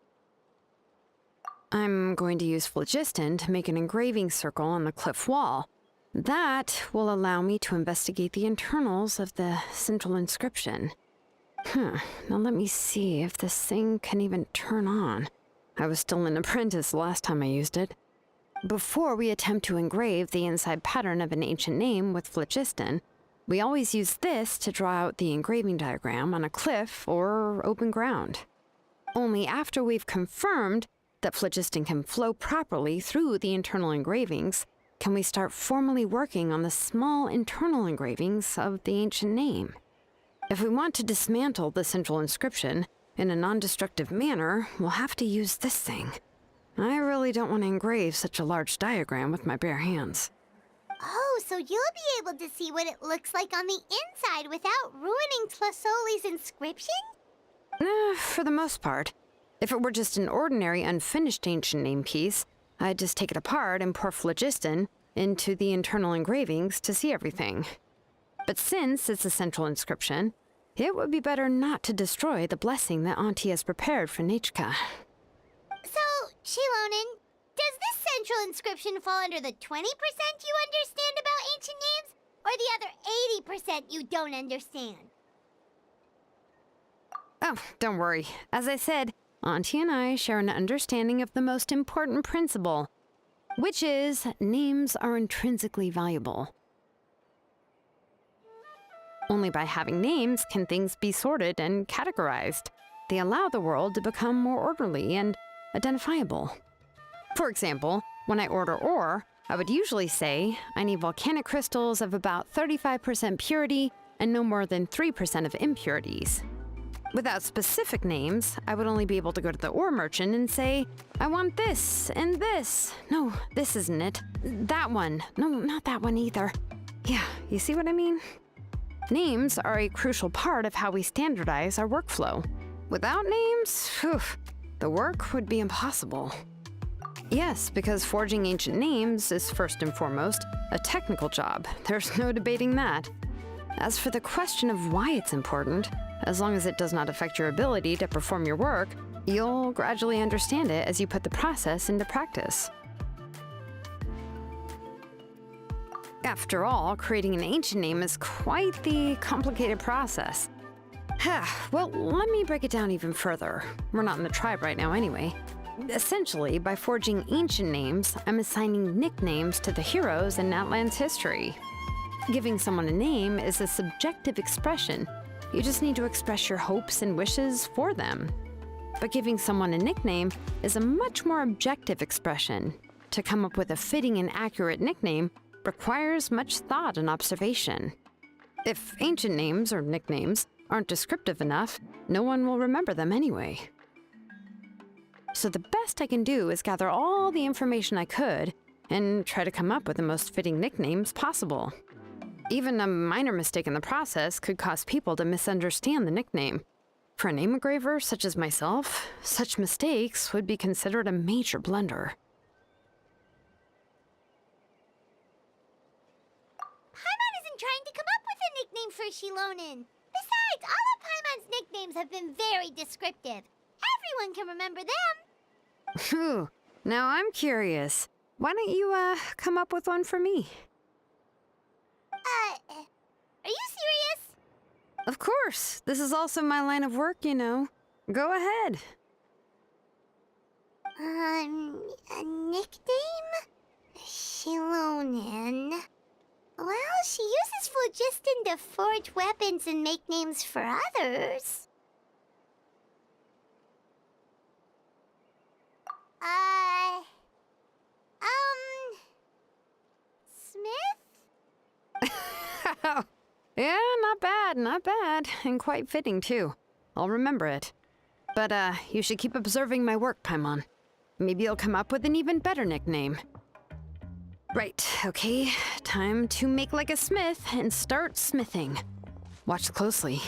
I'm going to use phlogiston to make an engraving circle on the cliff wall. That will allow me to investigate the internals of the central inscription. Now let me see if this thing can even turn on. I was still an apprentice last time I used it. Before we attempt to engrave the inside pattern of an ancient name with phlogiston, we always use this to draw out the engraving diagram on a cliff or open ground. Only after we've confirmed that phlogiston can flow properly through the internal engravings can we start formally working on the small internal engravings of the ancient name. If we want to dismantle the central inscription in a non-destructive manner, we'll have to use this thing. I really don't want to engrave such a large diagram with my bare hands. Oh, so you'll be able to see what it looks like on the inside without ruining Tlasoli's inscription? For the most part. If it were just an ordinary unfinished ancient name piece, I'd just take it apart and pour phlogiston into the internal engravings to see everything. But since it's a central inscription, it would be better not to destroy the blessing that Auntie has prepared for Nechka. So, Shilonen, does this central inscription fall under the 20% you understand about ancient names, or the other 80% you don't understand? Oh, don't worry. As I said, Auntie and I share an understanding of the most important principle, which is names are intrinsically valuable. Only by having names can things be sorted and categorized. They allow the world to become more orderly and identifiable. For example, when I order ore, I would usually say I need volcanic crystals of about 35% purity and no more than 3% of impurities. Without specific names, I would only be able to go to the ore merchant and say, I want this and this. No, this isn't it. That one. No, not that one either. Yeah, you see what I mean? Names are a crucial part of how we standardize our workflow. Without names, phew, the work would be impossible. Yes, because forging ancient names is first and foremost a technical job. There's no debating that. As for the question of why it's important, as long as it does not affect your ability to perform your work, you'll gradually understand it as you put the process into practice. After all, creating an ancient name is quite the complicated process. Well, let me break it down even further. We're not in the tribe right now anyway. Essentially, by forging ancient names, I'm assigning nicknames to the heroes in Natlan's history. Giving someone a name is a subjective expression. You just need to express your hopes and wishes for them. But giving someone a nickname is a much more objective expression. To come up with a fitting and accurate nickname requires much thought and observation. If ancient names or nicknames aren't descriptive enough, no one will remember them anyway. So the best I can do is gather all the information I could and try to come up with the most fitting nicknames possible. Even a minor mistake in the process could cause people to misunderstand the nickname. For a name engraver such as myself, such mistakes would be considered a major blunder. Paimon isn't trying to come up with a nickname for Shilonen. Besides, all of Paimon's nicknames have been very descriptive. Everyone can remember them. Phew, now I'm curious. Why don't you, come up with one for me? Are you serious? Of course. This is also my line of work, you know. Go ahead. A nickname? Shilonen. Well, she uses phlogiston to forge weapons and make names for others. Smith? Yeah, not bad, and quite fitting too. I'll remember it. But, you should keep observing my work, Paimon. Maybe you'll come up with an even better nickname. Right, okay, time to make like a smith and start smithing. Watch closely.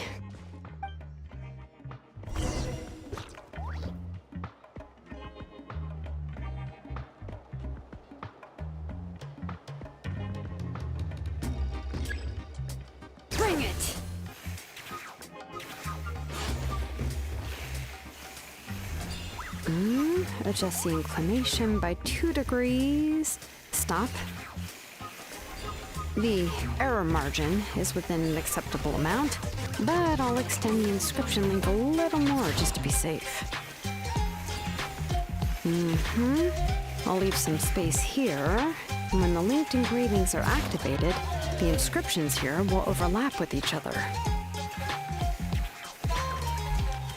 Bring it! Adjust the inclination by 2 degrees. Stop. The error margin is within an acceptable amount, but I'll extend the inscription link a little more just to be safe. I'll leave some space here. And when the linked engravings are activated, the inscriptions here will overlap with each other.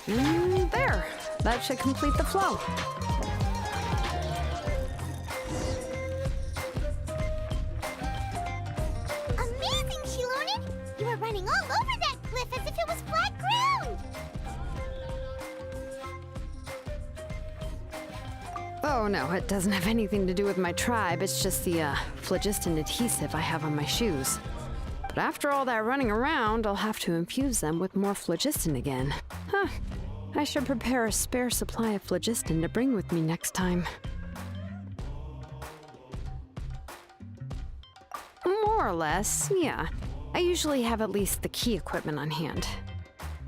There! That should complete the flow. Amazing, Shilonen! You were running all over that cliff as if it was flat ground! Oh no, it doesn't have anything to do with my tribe. It's just the phlogiston adhesive I have on my shoes. But after all that running around, I'll have to infuse them with more phlogiston again. Huh. I should prepare a spare supply of phlogiston to bring with me next time. More or less, yeah. I usually have at least the key equipment on hand.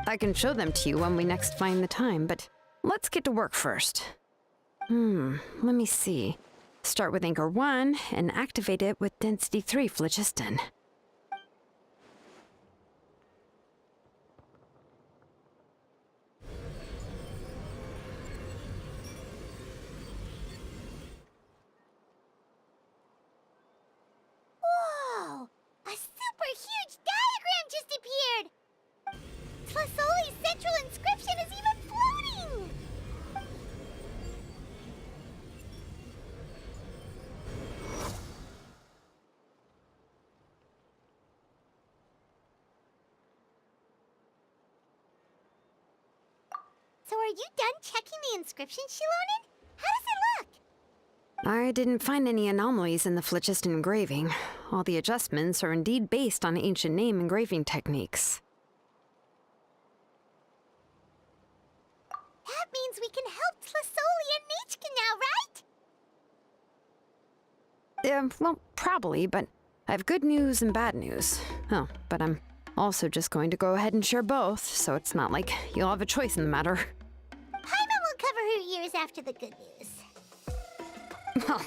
I can show them to you when we next find the time, but let's get to work first. Let me see. Start with Anchor 1 and activate it with Density 3 phlogiston. Whoa! A super huge diagram just appeared! Tlasoli's central inscription is even floating! So are you done checking the inscription, Shilonen? How does it look? I didn't find any anomalies in the Phlogiston engraving. All the adjustments are indeed based on ancient name engraving techniques. That means we can help Tlisoli and Nichka now, right? Well, probably, but I have good news and bad news. Oh, but I'm also just going to go ahead and share both, so it's not like you'll have a choice in the matter. Paimon will cover her ears after the good news. Well,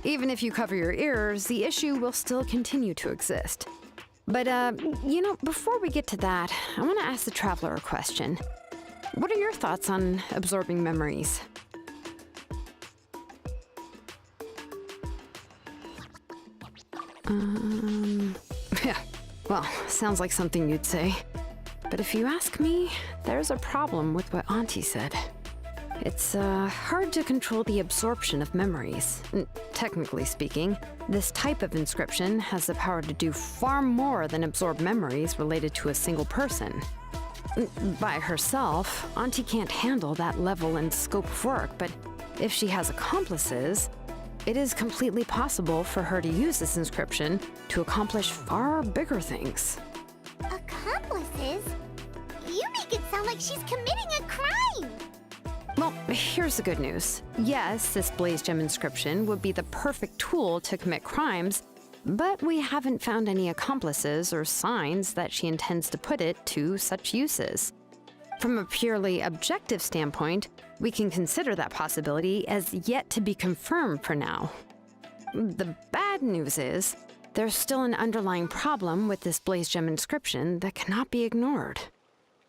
even if you cover your ears, the issue will still continue to exist. But, before we get to that, I want to ask the Traveler a question. What are your thoughts on absorbing memories? Yeah, well, sounds like something you'd say. But if you ask me, there's a problem with what Auntie said. It's hard to control the absorption of memories. Technically speaking, this type of inscription has the power to do far more than absorb memories related to a single person. By herself, Auntie can't handle that level and scope of work, but if she has accomplices, it is completely possible for her to use this inscription to accomplish far bigger things. Accomplices? You make it sound like she's committing a crime! Well, here's the good news. Yes, this Blaze Gem inscription would be the perfect tool to commit crimes, but we haven't found any accomplices or signs that she intends to put it to such uses. From a purely objective standpoint, we can consider that possibility as yet to be confirmed for now. The bad news is, there's still an underlying problem with this Blaze Gem inscription that cannot be ignored.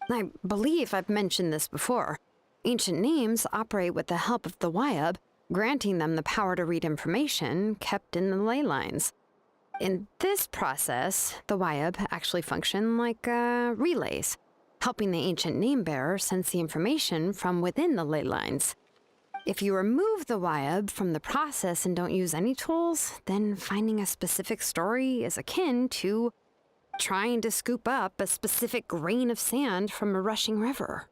I believe I've mentioned this before. Ancient names operate with the help of the Wyab, granting them the power to read information kept in the ley lines. In this process, the Wyab actually function like relays, helping the ancient name bearer sense the information from within the ley lines. If you remove the Wyab from the process and don't use any tools, then finding a specific story is akin to trying to scoop up a specific grain of sand from a rushing river.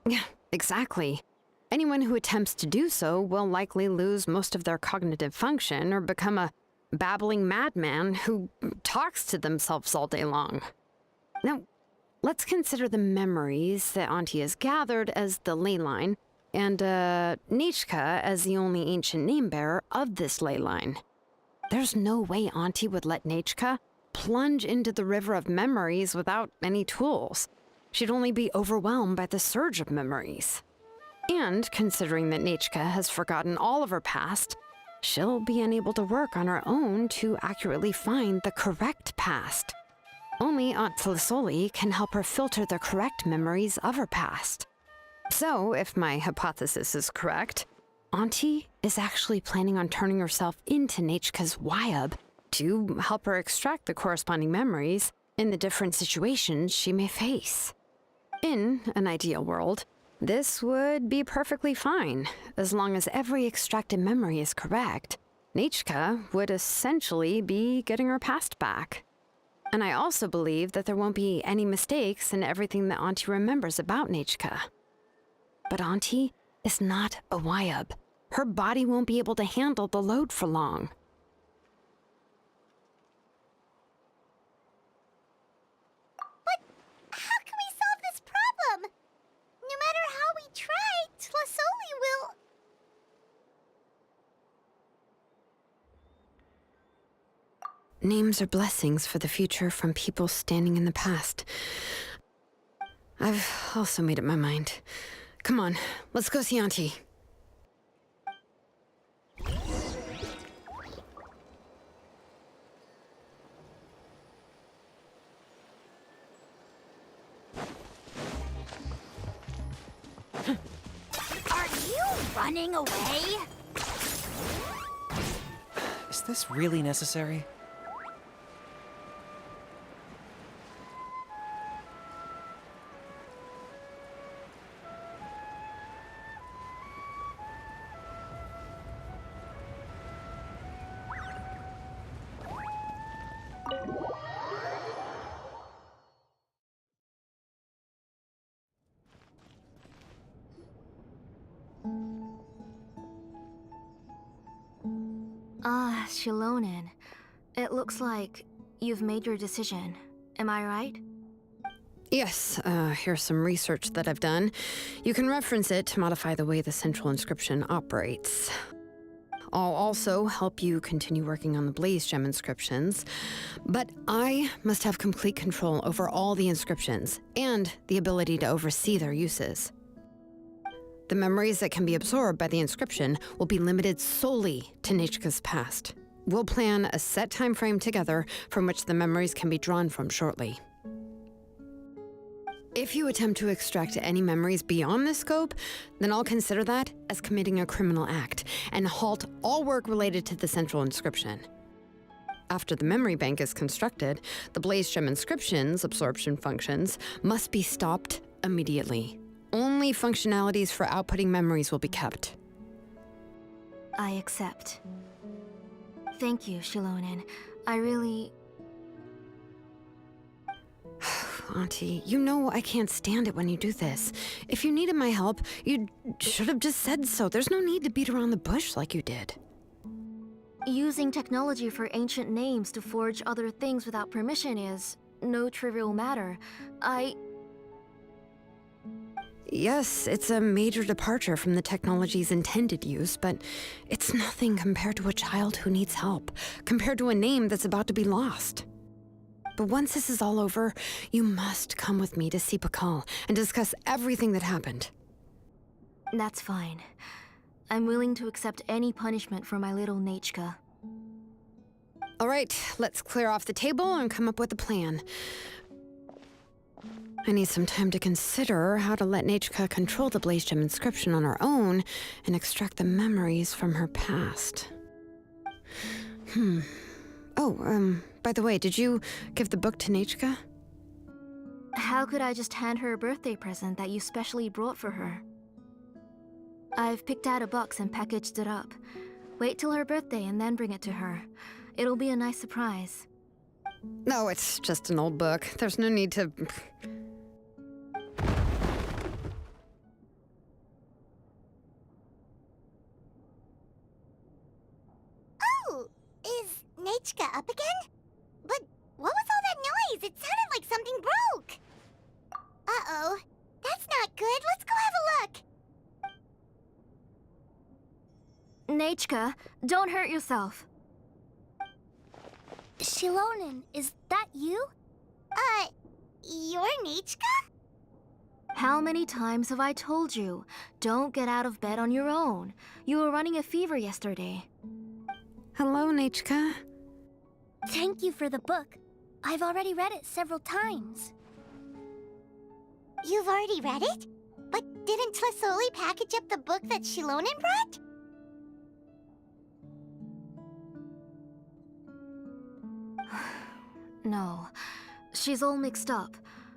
Yeah, exactly. Anyone who attempts to do so will likely lose most of their cognitive function or become a babbling madman who talks to themselves all day long. Now, let's consider the memories that Auntie has gathered as the ley line, and Nichka as the only ancient name bearer of this ley line. There's no way Auntie would let Nichka plunge into the river of memories without any tools. She'd only be overwhelmed by the surge of memories. And considering that Nichka has forgotten all of her past, she'll be unable to work on her own to accurately find the correct past. Only Aunt Tlisoli can help her filter the correct memories of her past. So, if my hypothesis is correct, Auntie is actually planning on turning herself into Nichka's Wyab to help her extract the corresponding memories in the different situations she may face. In an ideal world, this would be perfectly fine. As long as every extracted memory is correct, Nichka would essentially be getting her past back. And I also believe that there won't be any mistakes in everything that Auntie remembers about Nichka. But Auntie is not a Wyab. Her body won't be able to handle the load for long. How can we solve this problem? No matter how we try, Tlisoli will... Names are blessings for the future from people standing in the past. I've also made up my mind. Come on, let's go see Auntie. Are you running away? Is this really necessary? Ah, Shilonen. It looks like you've made your decision. Am I right? Yes, here's some research that I've done. You can reference it to modify the way the central inscription operates. I'll also help you continue working on the Blaze Gem inscriptions, but I must have complete control over all the inscriptions and the ability to oversee their uses. The memories that can be absorbed by the inscription will be limited solely to Nichka's past. We'll plan a set time frame together from which the memories can be drawn from shortly. If you attempt to extract any memories beyond this scope, then I'll consider that as committing a criminal act and halt all work related to the central inscription. After the memory bank is constructed, the Blaze Gem inscription's absorption functions must be stopped immediately. Only functionalities for outputting memories will be kept. I accept. Thank you, Shilonen. I really... Auntie, you know I can't stand it when you do this. If you needed my help, you should have just said so. There's no need to beat around the bush like you did. Using technology for ancient names to forge other things without permission is no trivial matter. Yes, it's a major departure from the technology's intended use, but it's nothing compared to a child who needs help, compared to a name that's about to be lost. But once this is all over, you must come with me to see Pakal and discuss everything that happened. That's fine. I'm willing to accept any punishment for my little Nichka. All right, let's clear off the table and come up with a plan. I need some time to consider how to let Nichka control the Blaze Gem inscription on her own and extract the memories from her past. By the way, did you give the book to Nichka? How could I just hand her a birthday present that you specially brought for her? I've picked out a box and packaged it up. Wait till her birthday and then bring it to her. It'll be a nice surprise. No, it's just an old book. There's no need to... Oh, is Nichka up again? But what was all that noise? It sounded like something broke. Uh-oh. That's not good. Let's go have a look. Nichka, don't hurt yourself. Shilonen, is that you? You're Nichka? How many times have I told you? Don't get out of bed on your own. You were running a fever yesterday. Hello, Nichka. Thank you for the book. I've already read it several times. You've already read it? But didn't Tlasoli package up the book that Shilonen brought? No, she's all mixed up.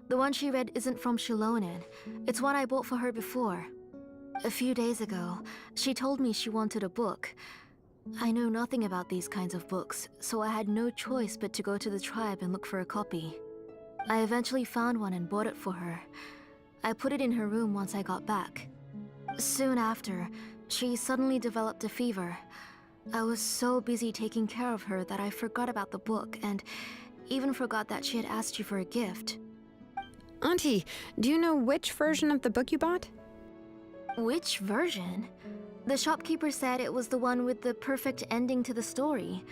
The one she read isn't from Shilonen. It's one I bought for her before. A few days ago, she told me she wanted a book. I know nothing about these kinds of books, so I had no choice but to go to the tribe and look for a copy. I eventually found one and bought it for her. I put it in her room once I got back. Soon after, she suddenly developed a fever. I was so busy taking care of her that I forgot about the book and even forgot that she had asked you for a gift. Auntie, do you know which version of the book you bought? Which version? The shopkeeper said it was the one with the perfect ending to the story.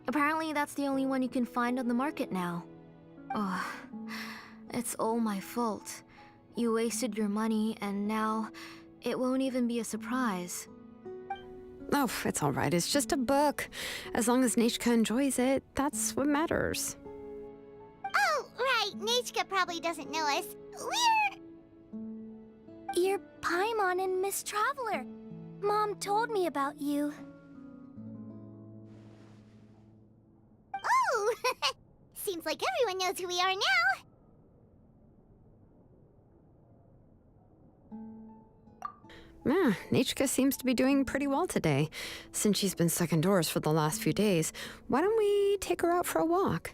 Apparently that's the only one you can find on the market now. Ugh, it's all my fault. You wasted your money and now it won't even be a surprise. Oh, it's all right. It's just a book. As long as Nichka enjoys it, that's what matters. Oh, right. Nichka probably doesn't know us. You're Paimon and Miss Traveler. Mom told me about you. Oh! Seems like everyone knows who we are now. Yeah, Nichka seems to be doing pretty well today. Since she's been stuck indoors for the last few days, why don't we take her out for a walk?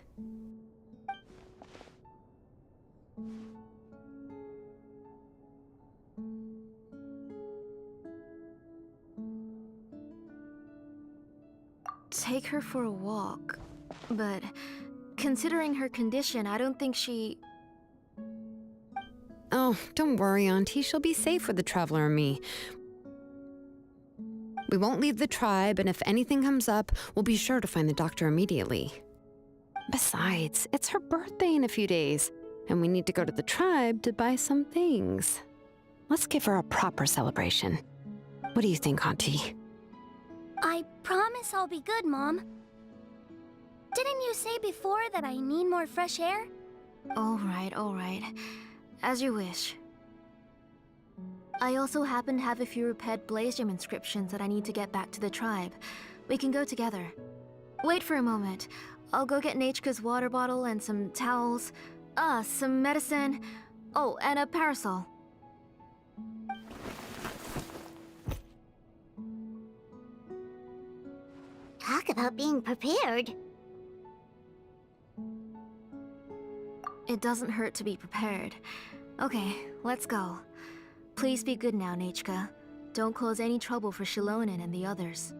take her for a walk. But considering her condition, I don't think she... Oh, don't worry, Auntie. She'll be safe with the Traveler and me. We won't leave the tribe, and if anything comes up, we'll be sure to find the doctor immediately. Besides, it's her birthday in a few days, and we need to go to the tribe to buy some things. Let's give her a proper celebration. What do you think, Auntie? I promise I'll be good, Mom. Didn't you say before that I need more fresh air? All right. As you wish. I also happen to have a few repaired Blaze Gem inscriptions that I need to get back to the tribe. We can go together. Wait for a moment. I'll go get Nachka's water bottle and some towels. Some medicine. Oh, and a parasol. Talk about being prepared. It doesn't hurt to be prepared. Okay, let's go. Please be good now, Nachka. Don't cause any trouble for Shilonen and the others.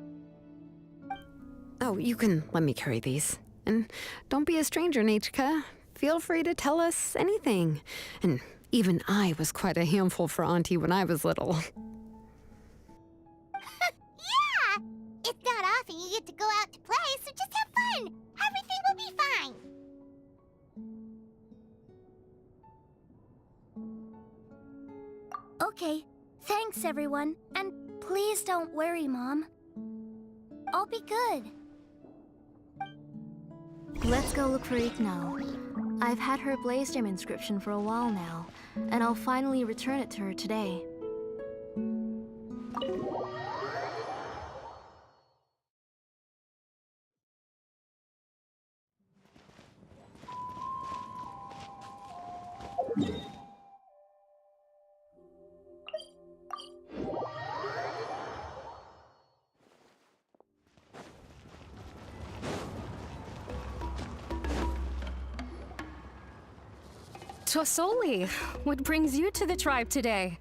Oh, you can let me carry these. And don't be a stranger, Nachka. Feel free to tell us anything. And even I was quite a handful for Auntie when I was little. Yeah! It's not often you get to go out to play, so just have fun. Everything will be fine. Okay, thanks everyone. And please don't worry, Mom. I'll be good. Let's go look for Iknal. I've had her Blaze Gem inscription for a while now, and I'll finally return it to her today. Tosoli, what brings you to the tribe today?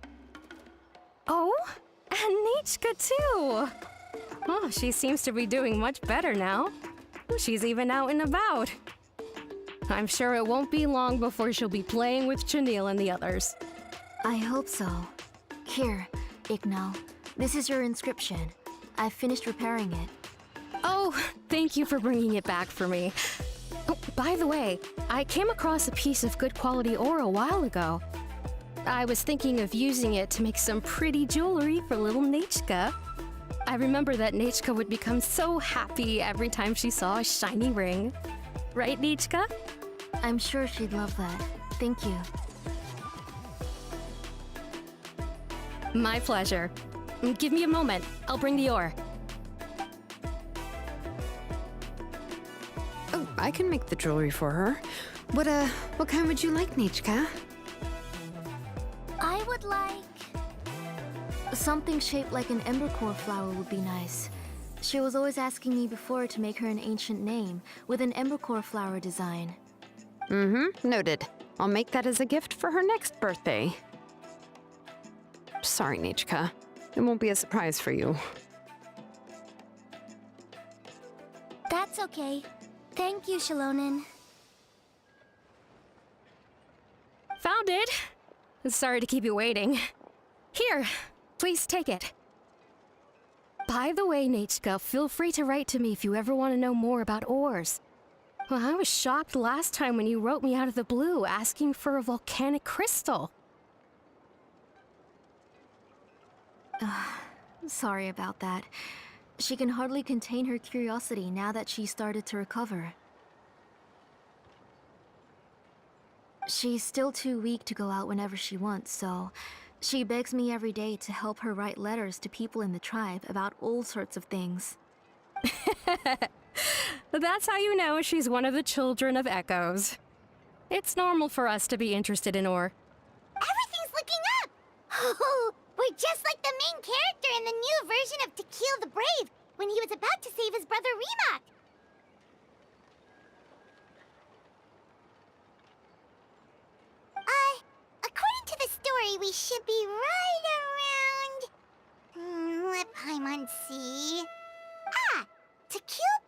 Oh, and Nichka too! Oh, she seems to be doing much better now. She's even out and about. I'm sure it won't be long before she'll be playing with Chanil and the others. I hope so. Here, Iknal. This is your inscription. I've finished repairing it. Oh, thank you for bringing it back for me. Oh, by the way, I came across a piece of good quality ore a while ago. I was thinking of using it to make some pretty jewelry for little Nachka. I remember that Nachka would become so happy every time she saw a shiny ring. Right, Nachka? I'm sure she'd love that. Thank you. My pleasure. Give me a moment. I'll bring the ore. Oh, I can make the jewelry for her. What kind would you like, Nachka? I would like... Something shaped like an embercore flower would be nice. She was always asking me before to make her an ancient name with an embercore flower design. Noted. I'll make that as a gift for her next birthday. Sorry, Nachka. It won't be a surprise for you. That's okay. Thank you, Shilonen. Found it! Sorry to keep you waiting. Here, please take it. By the way, Nachka, feel free to write to me if you ever want to know more about ores. Well, I was shocked last time when you wrote me out of the blue asking for a volcanic crystal. Sorry about that. She can hardly contain her curiosity now that she started to recover. She's still too weak to go out whenever she wants, so she begs me every day to help her write letters to people in the tribe about all sorts of things. That's how you know she's one of the children of Echoes. It's normal for us to be interested in ore. Everything's looking up! Oh, we're just like the main character in the new version of To Kill the Brave, when he was about to save his brother Remak. According to the story, we should be right around... let Paimon see... To Kill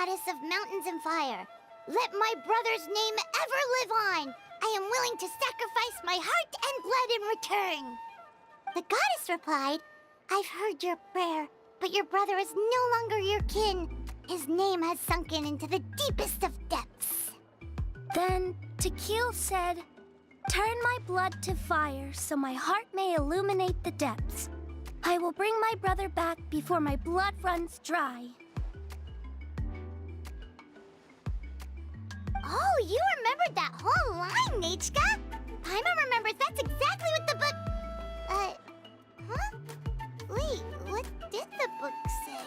goddess of mountains and fire. Let my brother's name ever live on. I am willing to sacrifice my heart and blood in return. The goddess replied, I've heard your prayer, but your brother is no longer your kin. His name has sunken into the deepest of depths. Then Tequil said, turn my blood to fire so my heart may illuminate the depths. I will bring my brother back before my blood runs dry. Oh, you remembered that whole line, Nechka? Paimon remembers that's exactly what the book... huh? Wait, what did the book say?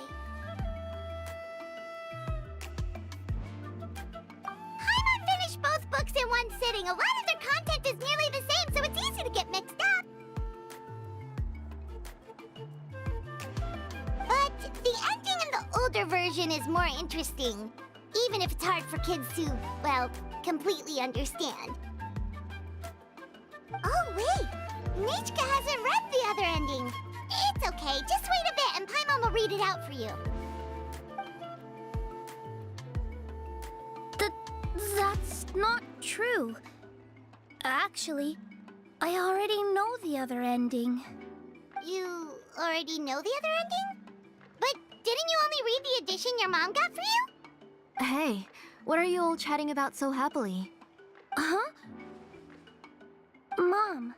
Paimon finished both books in one sitting. A lot of their content is nearly the same, so it's easy to get mixed up. But the ending in the older version is more interesting. Even if it's hard for kids to, well, completely understand. Oh, wait! Nechka hasn't read the other ending. It's okay, just wait a bit and Paimon will read it out for you. That's not true. Actually, I already know the other ending. You already know the other ending? But didn't you only read the edition your mom got for you? Hey, what are you all chatting about so happily? Huh? Mom,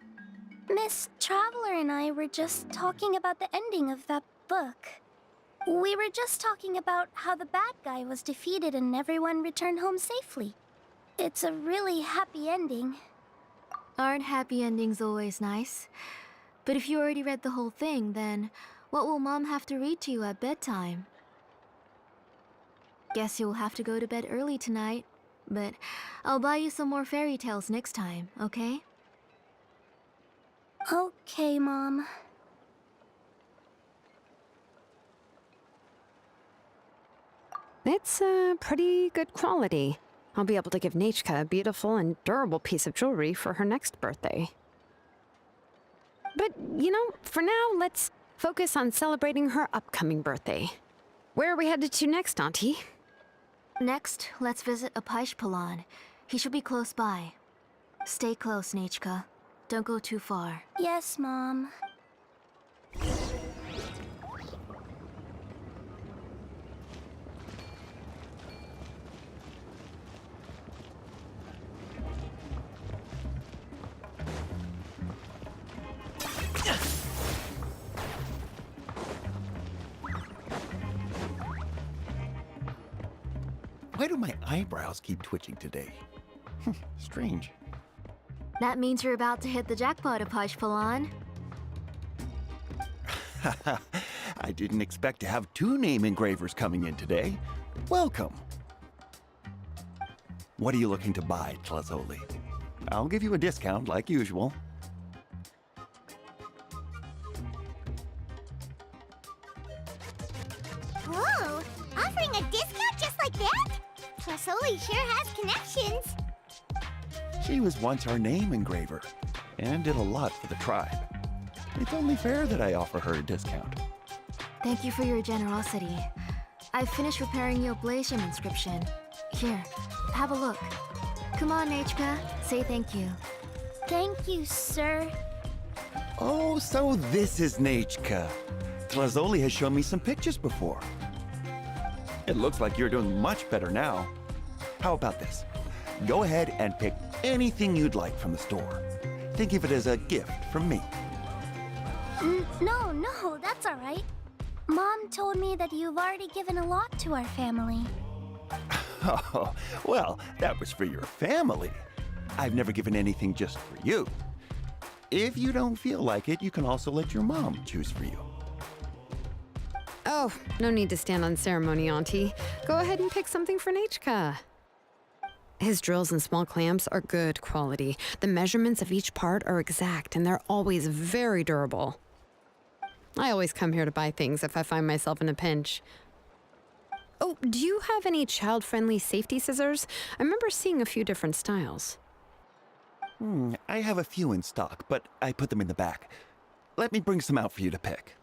Miss Traveler and I were just talking about the ending of that book. We were just talking about how the bad guy was defeated and everyone returned home safely. It's a really happy ending. Aren't happy endings always nice? But if you already read the whole thing, then what will Mom have to read to you at bedtime? Guess you'll have to go to bed early tonight, but I'll buy you some more fairy tales next time, okay? Okay, Mom. It's pretty good quality. I'll be able to give Nechka a beautiful and durable piece of jewelry for her next birthday. But, you know, for now, let's focus on celebrating her upcoming birthday. Where are we headed to next, Auntie? Next, let's visit Apaish. He should be close by. Stay close, Nechka. Don't go too far. Yes, Mom. Why do my eyebrows keep twitching today? Strange. That means you're about to hit the jackpot, Apaish. I didn't expect to have 2 name engravers coming in today. Welcome. What are you looking to buy, Tlazoli? I'll give you a discount like usual. Whoa! Offering a discount just like that? Trasoli sure has connections. She was once our name engraver and did a lot for the tribe. It's only fair that I offer her a discount. Thank you for your generosity. I've finished preparing your Blasium inscription. Here, have a look. Come on, Nechka, say thank you. Thank you, sir. Oh, so this is Nechka. Tlazoli has shown me some pictures before. It looks like you're doing much better now. How about this? Go ahead and pick anything you'd like from the store. Think of it as a gift from me. No, that's all right. Mom told me that you've already given a lot to our family. Oh, well, that was for your family. I've never given anything just for you. If you don't feel like it, you can also let your mom choose for you. Oh, no need to stand on ceremony, Auntie. Go ahead and pick something for Nechka. His drills and small clamps are good quality. The measurements of each part are exact, and they're always very durable. I always come here to buy things if I find myself in a pinch. Oh, do you have any child-friendly safety scissors? I remember seeing a few different styles. I have a few in stock, but I put them in the back. Let me bring some out for you to pick.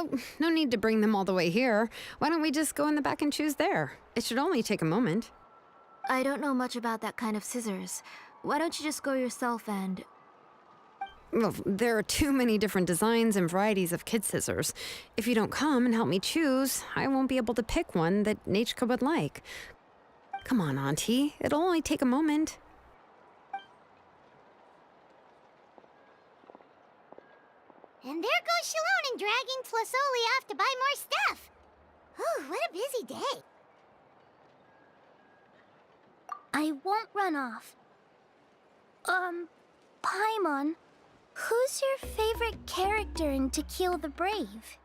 Oh, no need to bring them all the way here. Why don't we just go in the back and choose there? It should only take a moment. I don't know much about that kind of scissors. Why don't you just go yourself and... Well, there are too many different designs and varieties of kid scissors. If you don't come and help me choose, I won't be able to pick one that Nachka would like. Come on, Auntie. It'll only take a moment. And there goes Shalone dragging Tlasoli off to buy more stuff. Whew, what a busy day. I won't run off. Paimon, who's your favorite character in To Kill the Brave?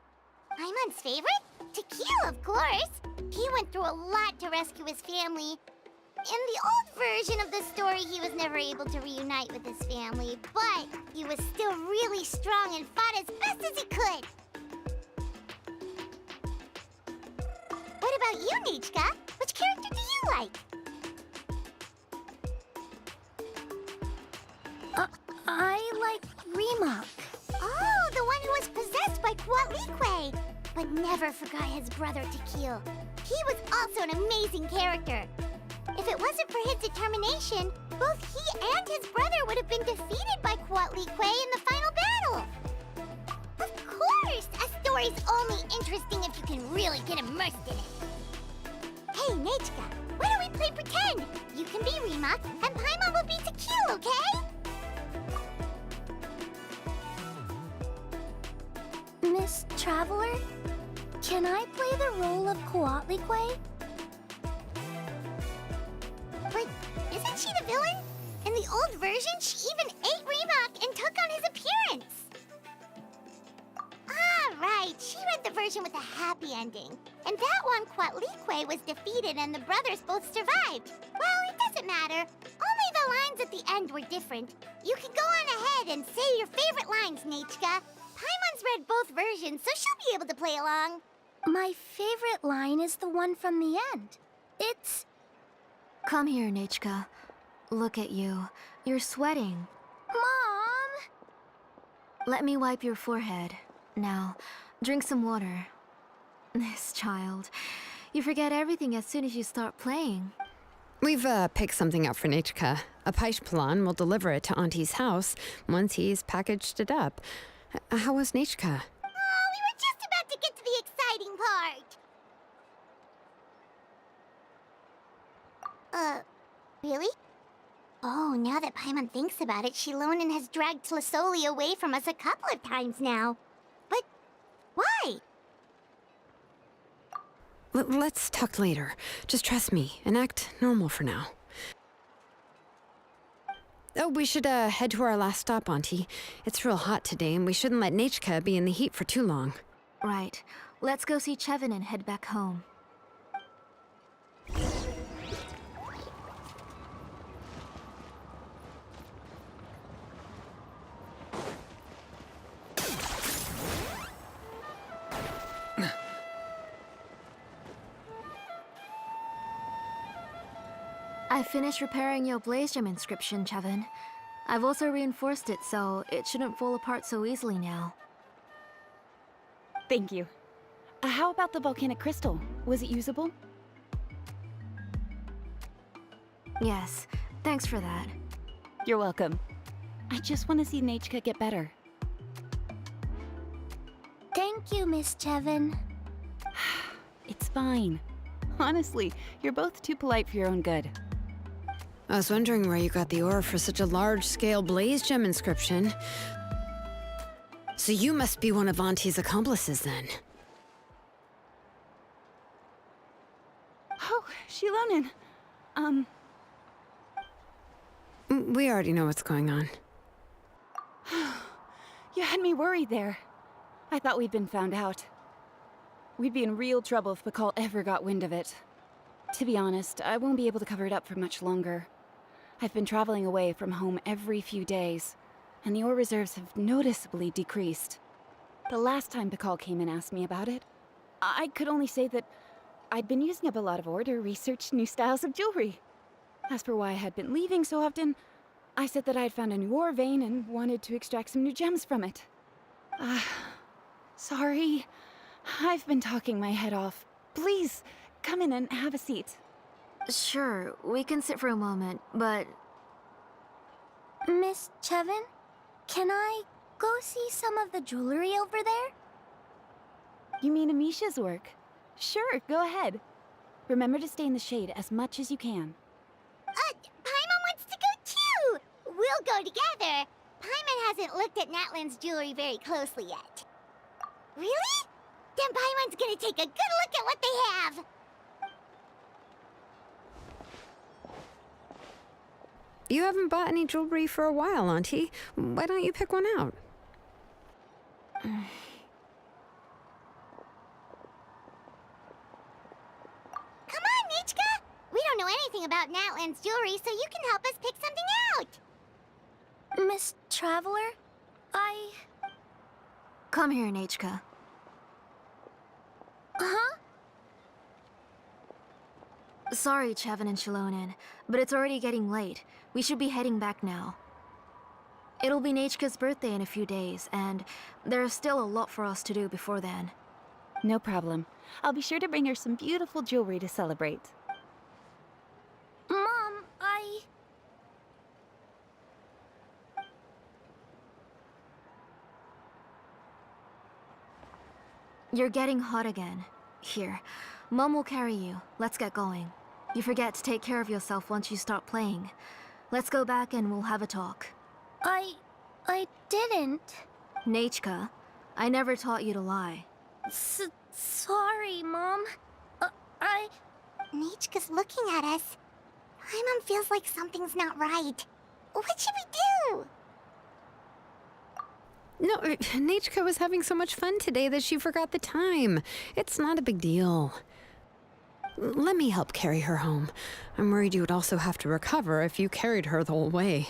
Paimon's favorite? Tequila, of course. He went through a lot to rescue his family. In the old version of the story, he was never able to reunite with his family, but he was still really strong and fought as best as he could. What about you, Nichka? Which character do you like? I like Remak. Oh, the one who was possessed by Quatlique, but never forgot his brother Tequil. He was also an amazing character. If it wasn't for his determination, both he and his brother would have been defeated by Quatlique in the final battle. Of course! A story's only interesting if you can really get immersed in it. Hey, Nachka, why don't we play pretend? You can be Remak, and Paimon will be Tequil, okay? Miss Traveler, can I play the role of Quatlique? But isn't she the villain? In the old version, she even ate Remak and took on his appearance. Ah, right. She read the version with a happy ending. In that one, Quatlique was defeated and the brothers both survived. Well, it doesn't matter. Only the lines at the end were different. You can go on ahead and say your favorite lines, Nachka. Paimon's read both versions, so she'll be able to play along. My favorite line is the one from the end. It's... Come here, Nachka. Look at you. You're sweating. Mom! Let me wipe your forehead. Now, drink some water. This child. You forget everything as soon as you start playing. We've picked something out for Nachka. A Paishpalan will deliver it to Auntie's house once he's packaged it up. How was Nachka? Oh, we were just about to get to the exciting part. Really? Oh, now that Paimon thinks about it, Shilonen has dragged Tlasoli away from us a couple of times now. But why? Let's talk later. Just trust me and act normal for now. Oh, we should head to our last stop, Auntie. It's real hot today, and we shouldn't let Nachka be in the heat for too long. Right. Let's go see Chevin and head back home. I finished repairing your Blaze Gem inscription, Chevin. I've also reinforced it so it shouldn't fall apart so easily now. Thank you. How about the volcanic crystal? Was it usable? Yes, thanks for that. You're welcome. I just want to see Nachka get better. Thank you, Miss Chevin. It's fine. Honestly, you're both too polite for your own good. I was wondering where you got the ore for such a large-scale Blaze Gem inscription. So you must be one of Auntie's accomplices, then. Oh, Shilonen. We already know what's going on. You had me worried there. I thought we'd been found out. We'd be in real trouble if Bakal ever got wind of it. To be honest, I won't be able to cover it up for much longer. I've been traveling away from home every few days, and the ore reserves have noticeably decreased. The last time Bakal came and asked me about it, I could only say that I'd been using up a lot of ore to research new styles of jewelry. As for why I had been leaving so often, I said that I had found a new ore vein and wanted to extract some new gems from it. Sorry. I've been talking my head off. Please, come in and have a seat. Sure, we can sit for a moment, but Miss Chevin, can I go see some of the jewelry over there? You mean Amisha's work? Sure, go ahead. Remember to stay in the shade as much as you can. Paimon wants to go too! We'll go together. Paimon hasn't looked at Natlan's jewelry very closely yet. Really? Then Paimon's gonna take a good look at what they have! You haven't bought any jewelry for a while, Auntie. Why don't you pick one out? Come on, Nichka! We don't know anything about Natlan's jewelry, so you can help us pick something out! Miss Traveler, come here, Nachka. Huh? Sorry, Chevin and Shilonen, but it's already getting late. We should be heading back now. It'll be Nachka's birthday in a few days, and there's still a lot for us to do before then. No problem. I'll be sure to bring her some beautiful jewelry to celebrate. Mom, You're getting hot again. Here, Mom will carry you. Let's get going. You forget to take care of yourself once you start playing. Let's go back and we'll have a talk. I didn't. Nachka, I never taught you to lie. Sorry, Mom. Nichka's looking at us. Paimon feels like something's not right. What should we do? No, Nachka was having so much fun today that she forgot the time. It's not a big deal. Let me help carry her home. I'm worried you would also have to recover if you carried her the whole way.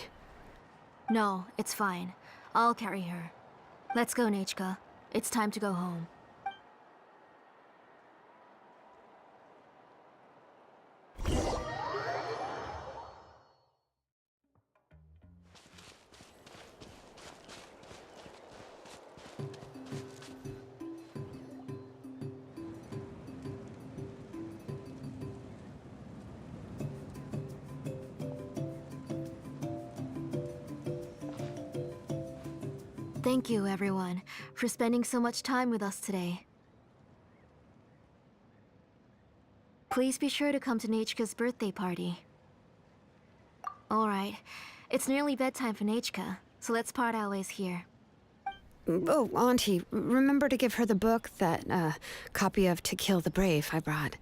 No, it's fine. I'll carry her. Let's go, Nachka. It's time to go home. Thank you, everyone, for spending so much time with us today. Please be sure to come to Nachka's birthday party. Alright, it's nearly bedtime for Nachka, so let's part our ways here. Oh, Auntie, remember to give her the book, that copy of To Kill the Brave I brought.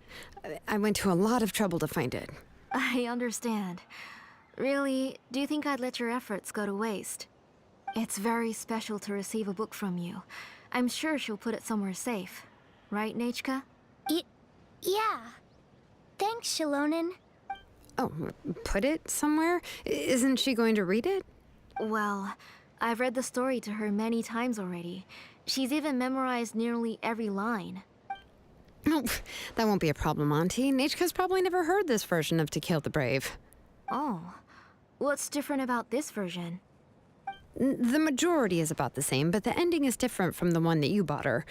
I went to a lot of trouble to find it. I understand. Really, do you think I'd let your efforts go to waste? It's very special to receive a book from you. I'm sure she'll put it somewhere safe. Right, Nachka? Yeah. Thanks, Shilonen. Oh, put it somewhere? Isn't she going to read it? Well, I've read the story to her many times already. She's even memorized nearly every line. No, that won't be a problem, Auntie. Nachka's probably never heard this version of To Kill the Brave. Oh. What's different about this version? The majority is about the same, but the ending is different from the one that you bought her.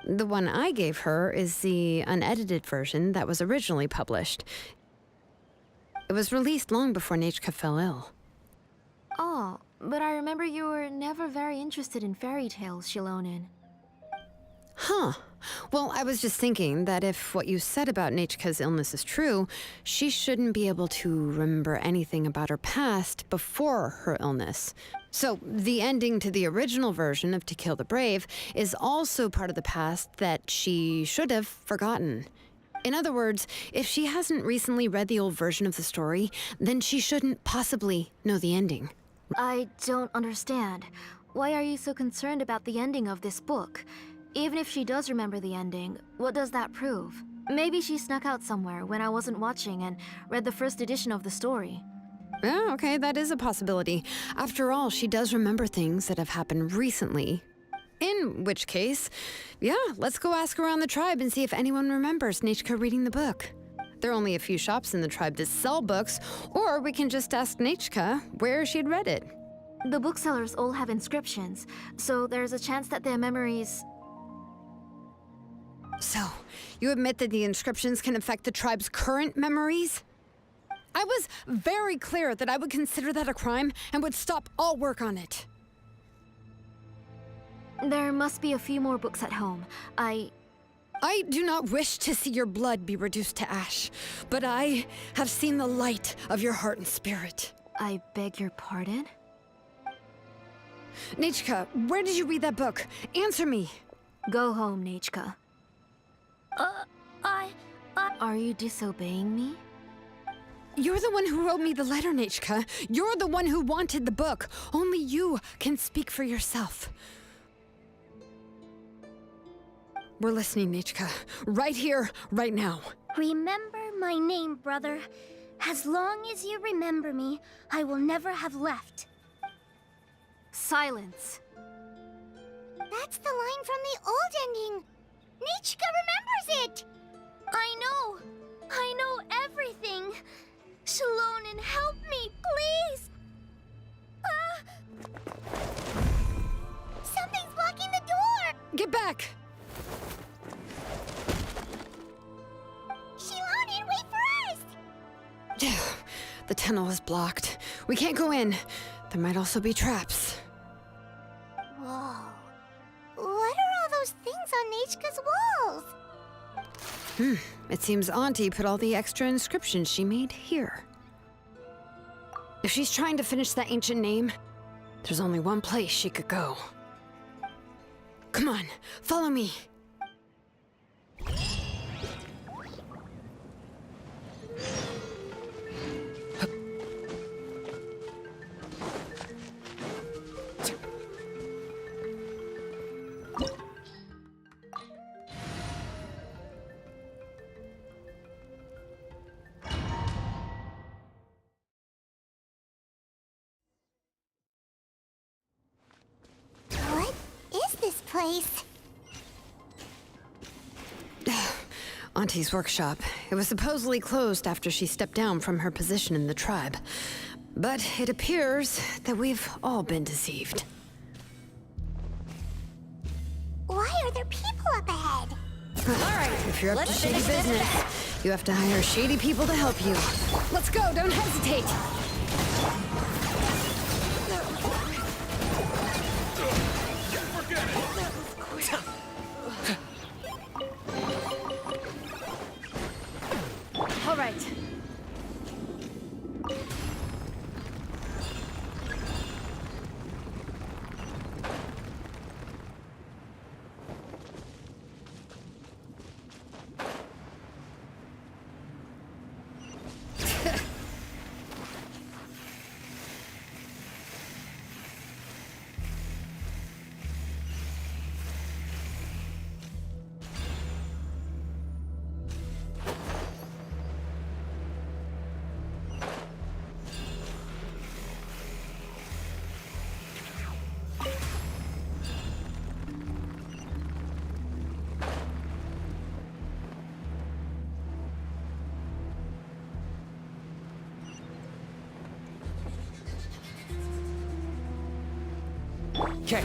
The one I gave her is the unedited version that was originally published. It was released long before Nachka fell ill. Oh, but I remember you were never very interested in fairy tales, Shilonen. Huh. Well, I was just thinking that if what you said about Nachka's illness is true, she shouldn't be able to remember anything about her past before her illness. So, the ending to the original version of To Kill the Brave is also part of the past that she should have forgotten. In other words, if she hasn't recently read the old version of the story, then she shouldn't possibly know the ending. I don't understand. Why are you so concerned about the ending of this book? Even if she does remember the ending, what does that prove? Maybe she snuck out somewhere when I wasn't watching and read the first edition of the story. Yeah, okay, that is a possibility. After all, she does remember things that have happened recently. In which case, yeah, let's go ask around the tribe and see if anyone remembers Nachka reading the book. There are only a few shops in the tribe that sell books, or we can just ask Nachka where she'd read it. The booksellers all have inscriptions, so there's a chance that their memories... So, you admit that the inscriptions can affect the tribe's current memories? I was very clear that I would consider that a crime and would stop all work on it. There must be a few more books at home. I do not wish to see your blood be reduced to ash, but I have seen the light of your heart and spirit. I beg your pardon? Nichka, where did you read that book? Answer me. Go home, Nachka. Are you disobeying me? You're the one who wrote me the letter, Nichka. You're the one who wanted the book. Only you can speak for yourself. We're listening, Nichka. Right here, right now. Remember my name, brother. As long as you remember me, I will never have left. Silence. That's the line from the old ending. Nichka remembers it! I know everything. Shalonen, help me, please! Something's blocking the door! Get back! Shalonen, wait for us! The tunnel is blocked. We can't go in. There might also be traps. Whoa. What are all those things on Nachka's walls? It seems Auntie put all the extra inscriptions she made here. If she's trying to finish that ancient name, there's only one place she could go. Come on, follow me. What is this place? Auntie's workshop. It was supposedly closed after she stepped down from her position in the tribe. But it appears that we've all been deceived. Why are there people up ahead? Alright, if you're up to shady business, you have to hire shady people to help you. Let's go, don't hesitate! All right. Okay.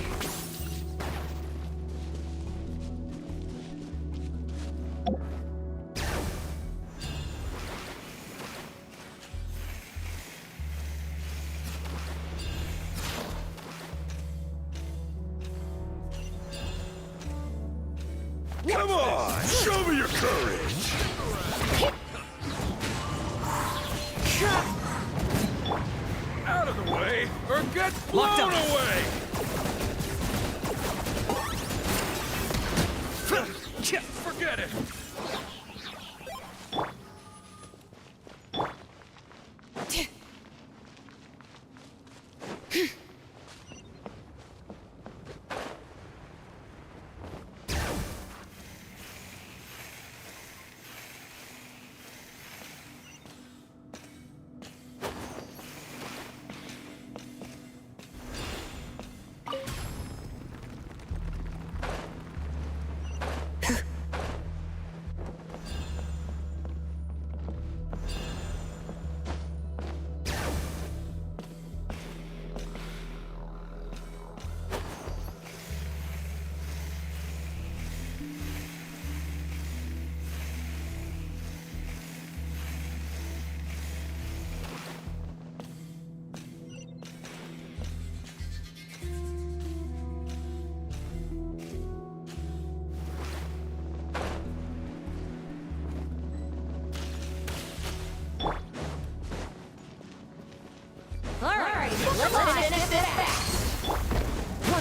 Come on! Show me your courage! Out of the way, or get blown away! Forget it!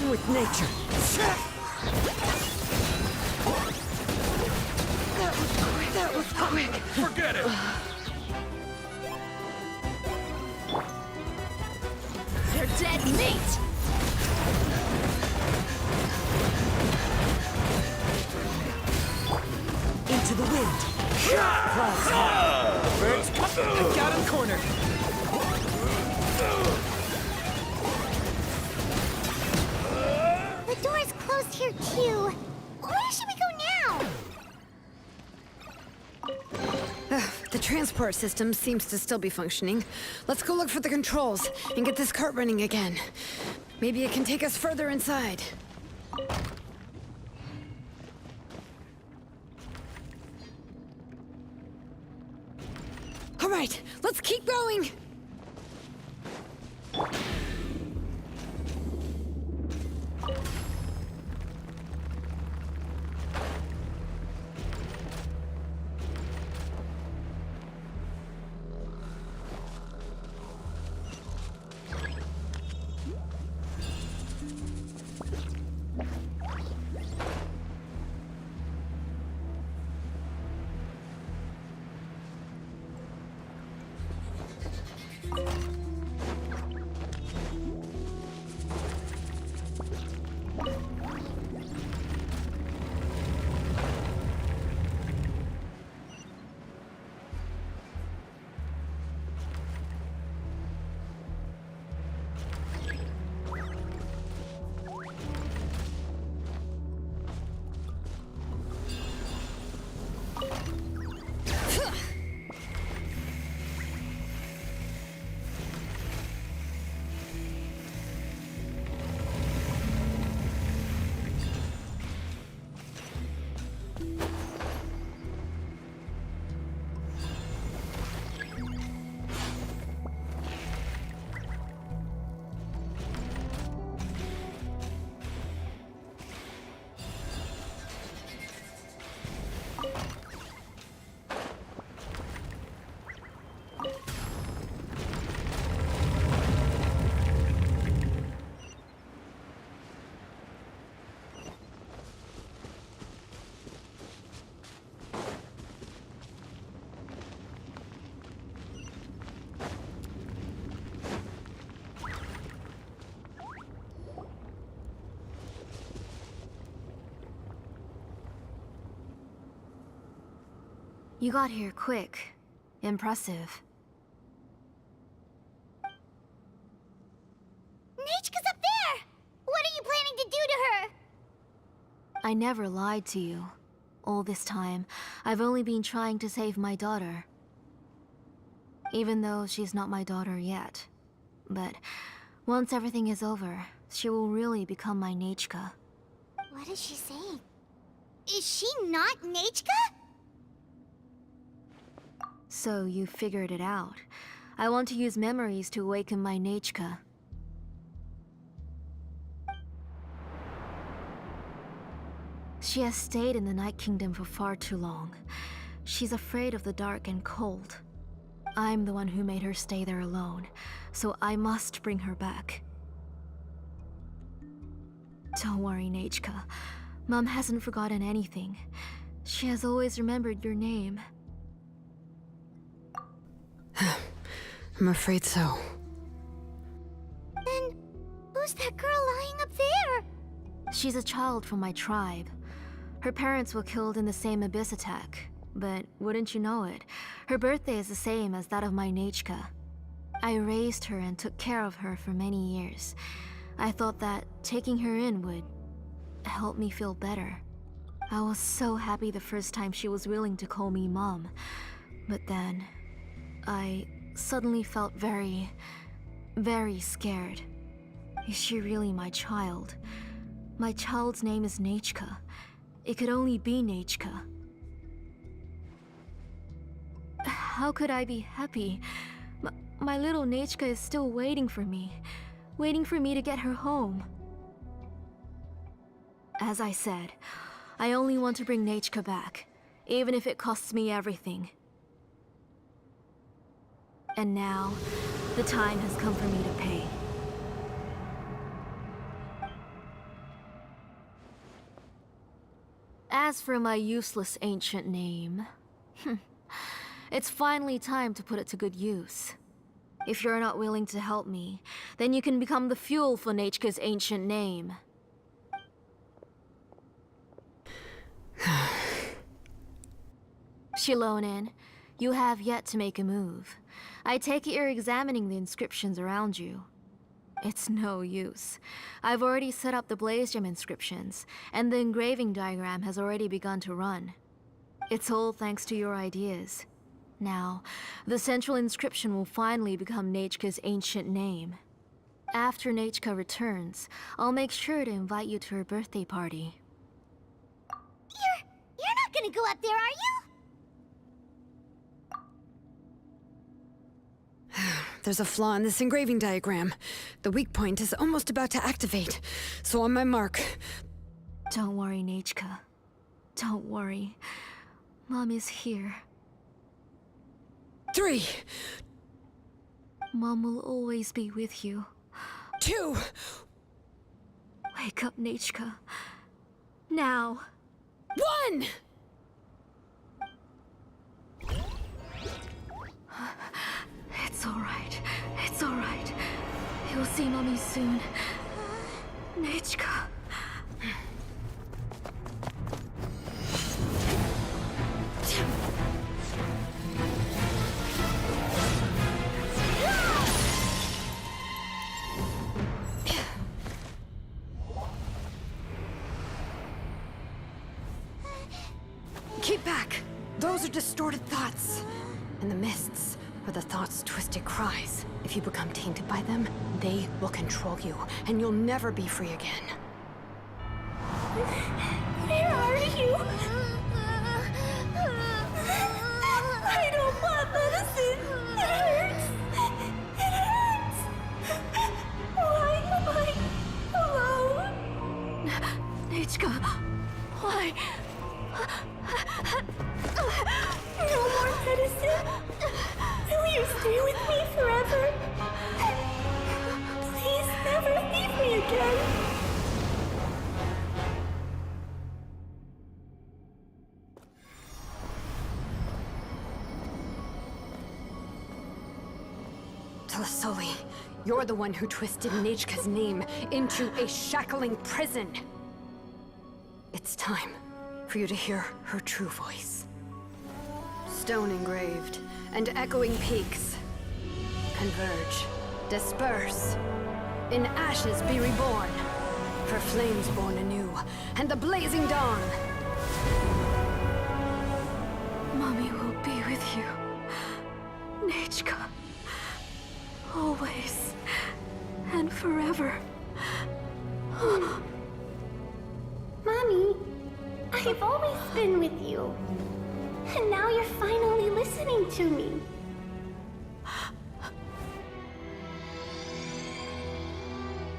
one with nature. That was quick. Forget it! They're dead meat! Into the wind. Clouds high. The birds come. I got him cornered. The door's closed here, too. Where should we go now? The transport system seems to still be functioning. Let's go look for the controls and get this cart running again. Maybe it can take us further inside. All right, let's keep going! You got here quick. Impressive. Nechka's up there! What are you planning to do to her? I never lied to you. All this time, I've only been trying to save my daughter. Even though she's not my daughter yet. But once everything is over, she will really become my Nechka. What is she saying? Is she not Nechka? So you figured it out. I want to use memories to awaken my Nechka. She has stayed in the Night Kingdom for far too long. She's afraid of the dark and cold. I'm the one who made her stay there alone, so I must bring her back. Don't worry, Nechka. Mom hasn't forgotten anything. She has always remembered your name. I'm afraid so. Then, who's that girl lying up there? She's a child from my tribe. Her parents were killed in the same abyss attack. But wouldn't you know it, her birthday is the same as that of my Nechka. I raised her and took care of her for many years. I thought that taking her in would help me feel better. I was so happy the first time she was willing to call me Mom. But then, I suddenly felt very, very scared. Is she really my child? My child's name is Nechka. It could only be Nechka. How could I be happy? My little Nechka is still waiting for me to get her home. As I said, I only want to bring Nechka back, even if it costs me everything. And now, the time has come for me to pay. As for my useless ancient name, it's finally time to put it to good use. If you're not willing to help me, then you can become the fuel for Nechka's ancient name. Shilonen, you have yet to make a move. I take it you're examining the inscriptions around you. It's no use. I've already set up the Blaze Gem inscriptions, and the engraving diagram has already begun to run. It's all thanks to your ideas. Now, the central inscription will finally become Nechka's ancient name. After Nechka returns, I'll make sure to invite you to her birthday party. You're not gonna go up there, are you? There's a flaw in this engraving diagram. The weak point is almost about to activate. So on my mark. Don't worry, Nechka. Don't worry. Mom is here. 3, Mom will always be with you. 2, Wake up, Nechka. Now. 1! It's alright. It's alright. You'll see Mommy soon. Nechka. Keep back! Those are distorted thoughts. And the mists are the thoughts' twisted cries. If you become tainted by them, they will control you, and you'll never be free again. Where are you? I don't want medicine. It hurts. It hurts. Why am I alone? Nechka, why? No more medicine. Will you stay with me forever? Please never leave me again. Telasoli, you're the one who twisted Nechka's name into a shackling prison. It's time for you to hear her true voice. Stone engraved and echoing peaks converge, disperse, in ashes be reborn, for flames born anew, and the blazing dawn. Mommy will be with you. Nechka. Always. And forever. Mommy, I've always been with you. And now you're finally listening to me.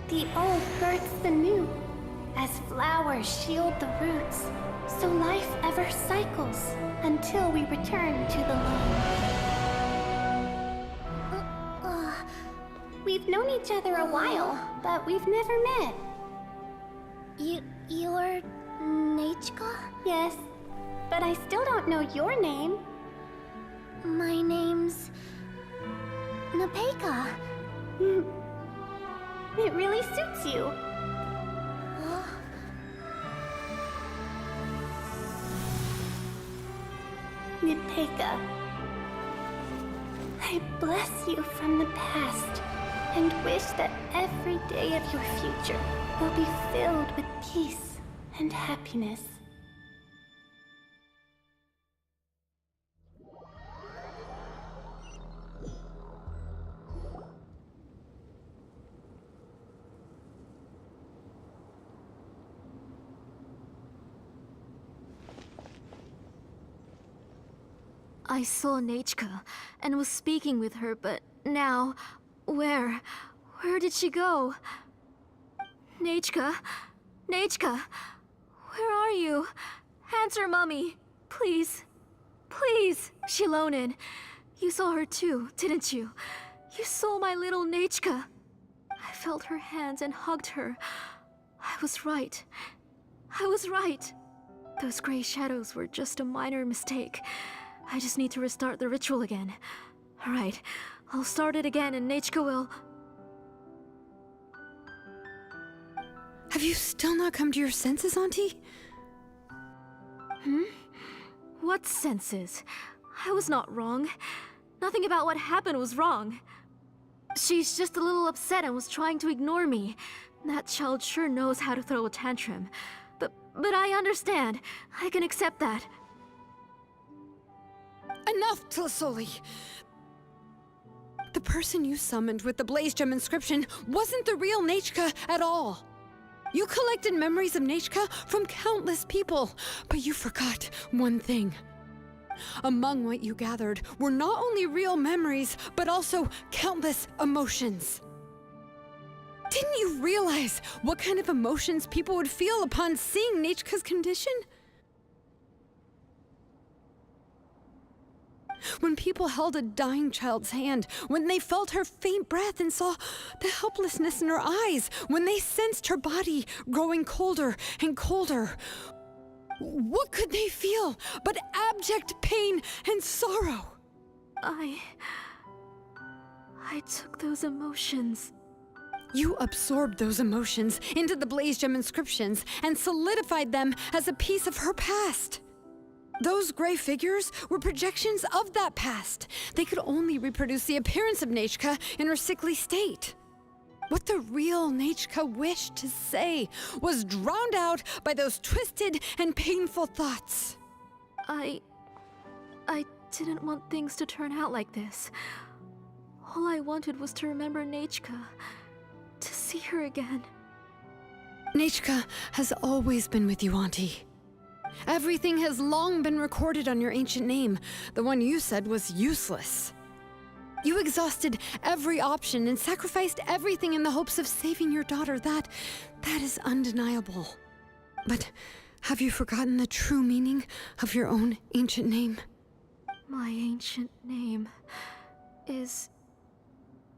The old births the new, as flowers shield the roots, so life ever cycles until we return to the loam. We've known each other a while, but we've never met. You're Nechka? Yes, but I still don't know your name. My name's Nepeka. It really suits you. Nepeka, I bless you from the past and wish that every day of your future will be filled with peace and happiness. I saw Nechka and was speaking with her, but now, where did she go? Nechka? Nechka? Where are you? Answer, Mommy. Please. Please. Shilonen. You saw her too, didn't you? You saw my little Nechka. I felt her hands and hugged her. I was right. I was right. Those gray shadows were just a minor mistake. I just need to restart the ritual again. Alright, I'll start it again and Nechka will... Have you still not come to your senses, Auntie? What senses? I was not wrong. Nothing about what happened was wrong. She's just a little upset and was trying to ignore me. That child sure knows how to throw a tantrum. But I understand. I can accept that. Enough, Tlasoli! The person you summoned with the Blaze Gem inscription wasn't the real Nechka at all. You collected memories of Nechka from countless people, but you forgot one thing. Among what you gathered were not only real memories, but also countless emotions. Didn't you realize what kind of emotions people would feel upon seeing Nechka's condition? When people held a dying child's hand, when they felt her faint breath and saw the helplessness in her eyes, when they sensed her body growing colder and colder, what could they feel but abject pain and sorrow? I took those emotions. You absorbed those emotions into the Blaze Gem inscriptions and solidified them as a piece of her past. Those gray figures were projections of that past. They could only reproduce the appearance of Nechka in her sickly state. What the real Nechka wished to say was drowned out by those twisted and painful thoughts. I didn't want things to turn out like this. All I wanted was to remember Nechka, to see her again. Nechka has always been with you, Auntie. Everything has long been recorded on your ancient name, the one you said was useless. You exhausted every option and sacrificed everything in the hopes of saving your daughter. That is undeniable. But have you forgotten the true meaning of your own ancient name? My ancient name is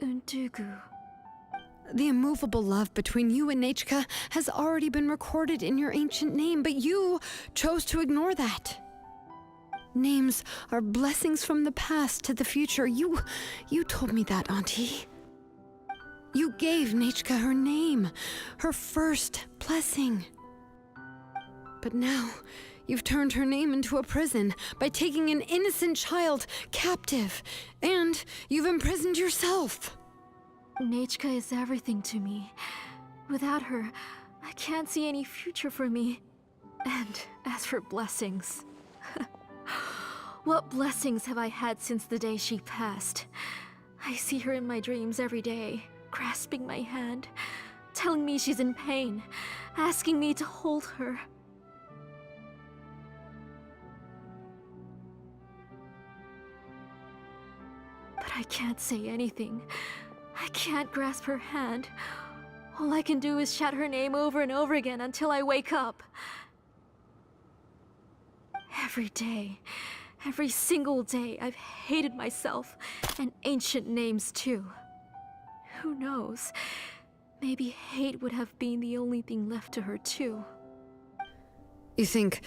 Undugu. The immovable love between you and Nechka has already been recorded in your ancient name, but you chose to ignore that. Names are blessings from the past to the future. You told me that, Auntie. You gave Nechka her name, her first blessing. But now, you've turned her name into a prison by taking an innocent child captive, and you've imprisoned yourself. Nechka is everything to me. Without her, I can't see any future for me. And as for blessings... What blessings have I had since the day she passed? I see her in my dreams every day, grasping my hand, telling me she's in pain, asking me to hold her. But I can't say anything. I can't grasp her hand. All I can do is shout her name over and over again until I wake up. Every day, every single day, I've hated myself, and ancient names too. Who knows? Maybe hate would have been the only thing left to her too. You think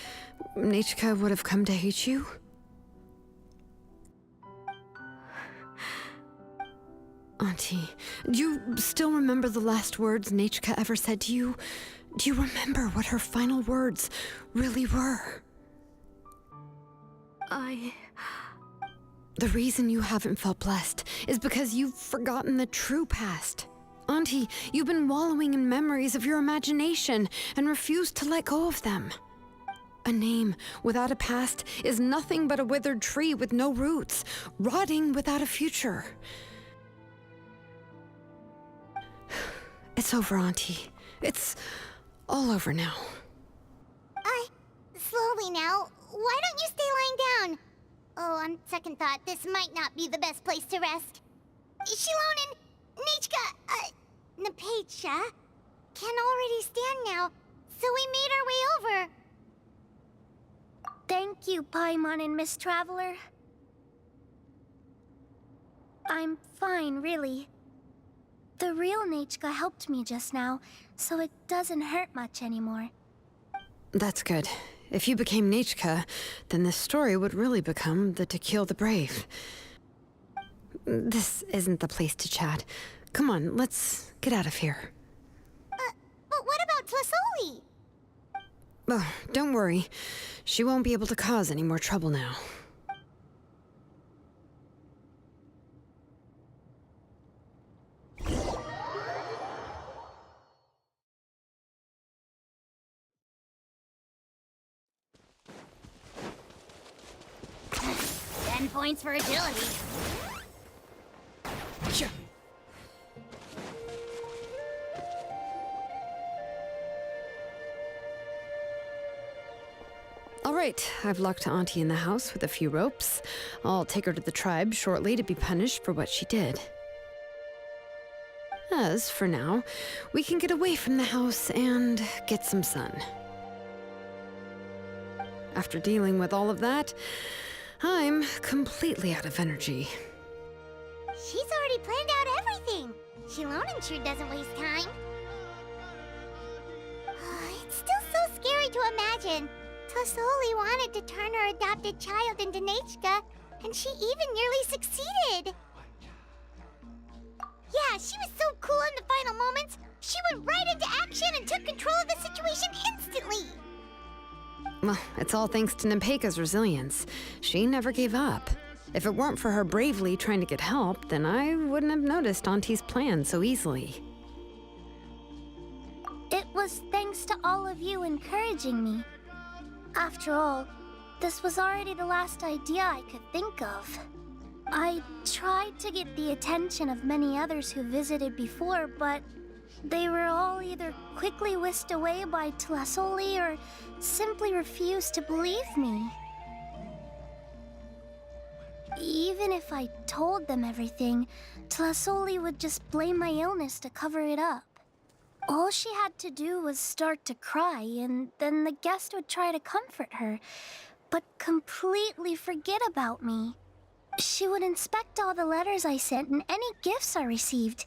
Nechka would have come to hate you? Auntie, do you still remember the last words Nechka ever said to you? Do you remember what her final words really were? The reason you haven't felt blessed is because you've forgotten the true past. Auntie, you've been wallowing in memories of your imagination and refused to let go of them. A name without a past is nothing but a withered tree with no roots, rotting without a future. It's over, Auntie. It's all over now. Slowly now. Why don't you stay lying down? Oh, on second thought, this might not be the best place to rest. Shilon and Nechka, Napacha can already stand now, so we made our way over. Thank you, Paimon and Miss Traveler. I'm fine, really. The real Nechka helped me just now, so it doesn't hurt much anymore. That's good. if you became Nichka, then this story would really become the To Kill the Brave. This isn't the place to chat. Come on, let's get out of here. But what about Tlasoli? Oh, don't worry. She won't be able to cause any more trouble now. Points for agility. All right, I've locked Auntie in the house with a few ropes. I'll take her to the tribe shortly to be punished for what she did. As for now, we can get away from the house and get some sun. After dealing with all of that, I'm completely out of energy. She's already planned out everything. Shilonen sure doesn't waste time. It's still so scary to imagine. Tlasoli wanted to turn her adopted child into Nechka, and she even nearly succeeded. Yeah, she was so cool in the final moments. She went right into action and took control of the situation instantly. Well, it's all thanks to Nepeka's resilience. She never gave up. If it weren't for her bravely trying to get help, then I wouldn't have noticed Auntie's plan so easily. It was thanks to all of you encouraging me. After all, this was already the last idea I could think of. I tried to get the attention of many others who visited before, but they were all either quickly whisked away by Tlasoli or simply refused to believe me. Even if I told them everything, Tlasoli would just blame my illness to cover it up. All she had to do was start to cry, and then the guest would try to comfort her, but completely forget about me. She would inspect all the letters I sent and any gifts I received.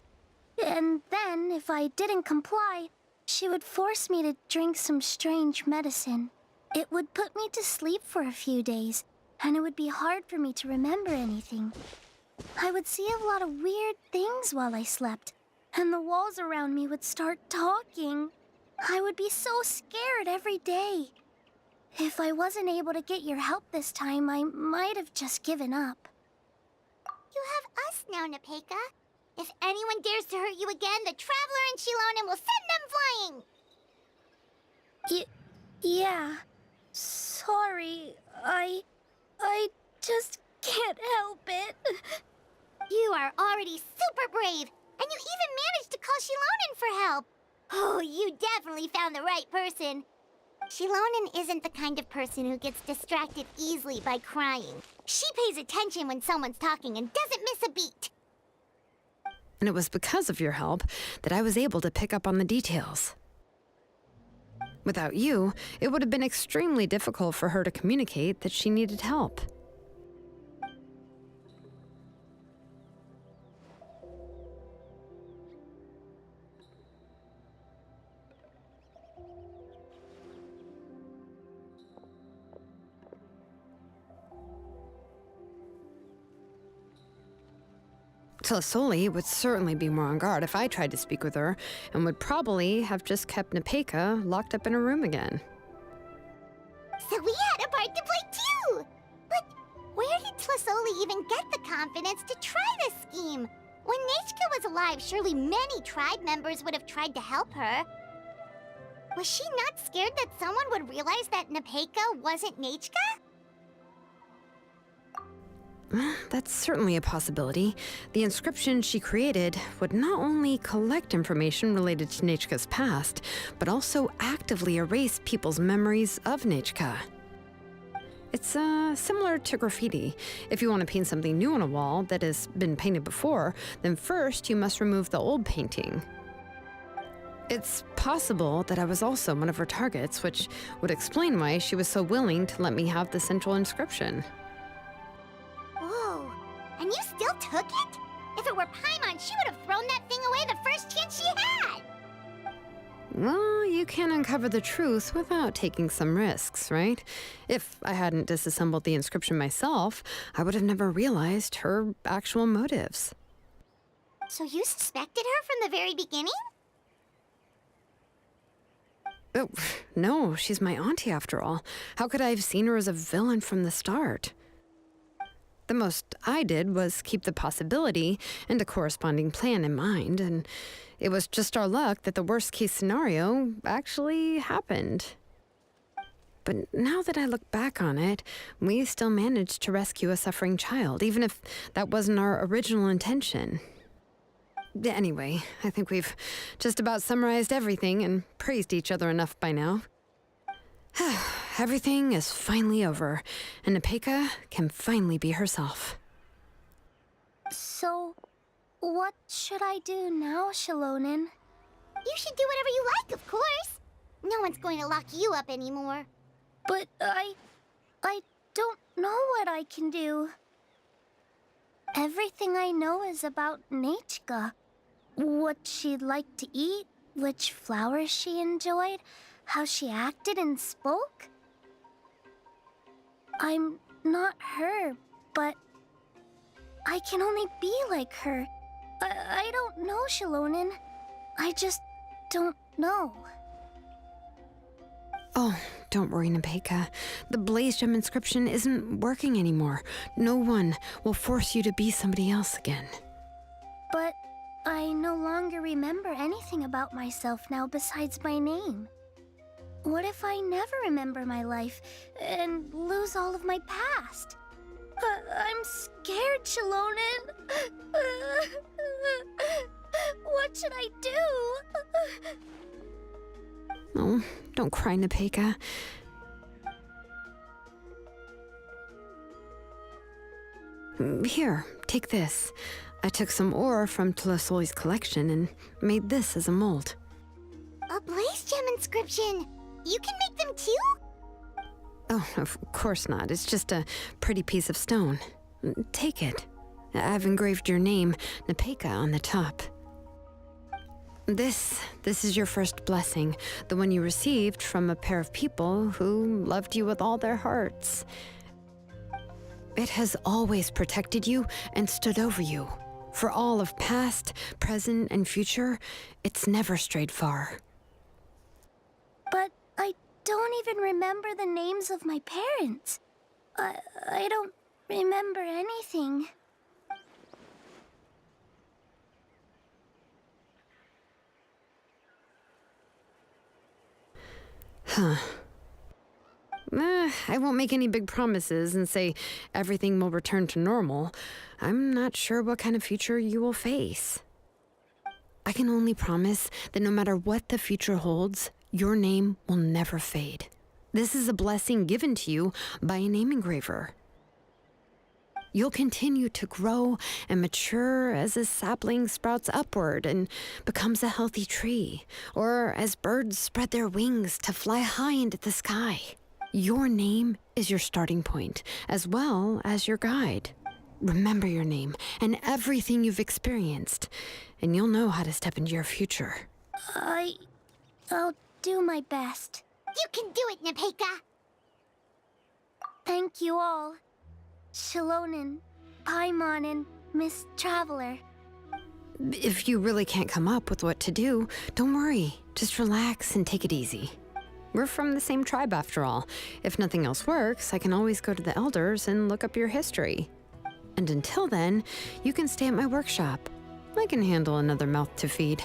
And then, if I didn't comply, she would force me to drink some strange medicine. It would put me to sleep for a few days, and it would be hard for me to remember anything. I would see a lot of weird things while I slept, and the walls around me would start talking. I would be so scared every day. If I wasn't able to get your help this time, I might have just given up. You have us now, Nepeka. If anyone dares to hurt you again, the Traveler and Shilonen will send them flying! Yeah. Sorry, I just can't help it. You are already super brave, and you even managed to call Shilonen for help. Oh, you definitely found the right person. Shilonen isn't the kind of person who gets distracted easily by crying. She pays attention when someone's talking and doesn't miss a beat. And it was because of your help that I was able to pick up on the details. Without you, it would have been extremely difficult for her to communicate that she needed help. Tlasoli would certainly be more on guard if I tried to speak with her, and would probably have just kept Nepeka locked up in her room again. So we had a part to play too! But where did Tlasoli even get the confidence to try this scheme? When Nechka was alive, surely many tribe members would have tried to help her. Was she not scared that someone would realize that Nepeka wasn't Nechka? That's certainly a possibility. The inscription she created would not only collect information related to Nechka's past, but also actively erase people's memories of Nechka. It's similar to graffiti. If you want to paint something new on a wall that has been painted before, then first you must remove the old painting. It's possible that I was also one of her targets, which would explain why she was so willing to let me have the central inscription. Whoa, and you still took it? If it were Paimon, she would have thrown that thing away the first chance she had! Well, you can uncover the truth without taking some risks, right? If I hadn't disassembled the inscription myself, I would have never realized her actual motives. So you suspected her from the very beginning? Oh, no, she's my auntie after all. How could I have seen her as a villain from the start? The most I did was keep the possibility and a corresponding plan in mind, and it was just our luck that the worst case scenario actually happened. But now that I look back on it, we still managed to rescue a suffering child, even if that wasn't our original intention. Anyway, I think we've just about summarized everything and praised each other enough by now. Everything is finally over, and Nepeka can finally be herself. So, what should I do now, Shilonen? You should do whatever you like, of course. No one's going to lock you up anymore. But I don't know what I can do. Everything I know is about Nechka. What she liked to eat, which flowers she enjoyed, how she acted and spoke. I'm not her, but I can only be like her. I don't know, Shilonen. I just don't know. Oh, don't worry, Nepeka. The Blaze Gem inscription isn't working anymore. No one will force you to be somebody else again. But I no longer remember anything about myself now besides my name. What if I never remember my life and lose all of my past? I'm scared, Shilonen. What should I do? Oh, don't cry, Nepeka. Here, take this. I took some ore from Tlasoli's collection and made this as a mold. A Blaze Gem inscription! You can make them too? Oh, of course not. It's just a pretty piece of stone. Take it. I've engraved your name, Nepeka, on the top. This is your first blessing, the one you received from a pair of people who loved you with all their hearts. It has always protected you and stood over you. For all of past, present, and future, it's never strayed far. But I don't even remember the names of my parents. I don't remember anything. Huh. I won't make any big promises and say everything will return to normal. I'm not sure what kind of future you will face. I can only promise that no matter what the future holds, your name will never fade. This is a blessing given to you by a name engraver. You'll continue to grow and mature as a sapling sprouts upward and becomes a healthy tree, or as birds spread their wings to fly high into the sky. Your name is your starting point, as well as your guide. Remember your name and everything you've experienced, and you'll know how to step into your future. I'll do my best. You can do it, Nepeka! Thank you all. Shilonen, Paimon, and Miss Traveler. If you really can't come up with what to do, don't worry. Just relax and take it easy. We're from the same tribe after all. If nothing else works, I can always go to the elders and look up your history. And until then, you can stay at my workshop. I can handle another mouth to feed.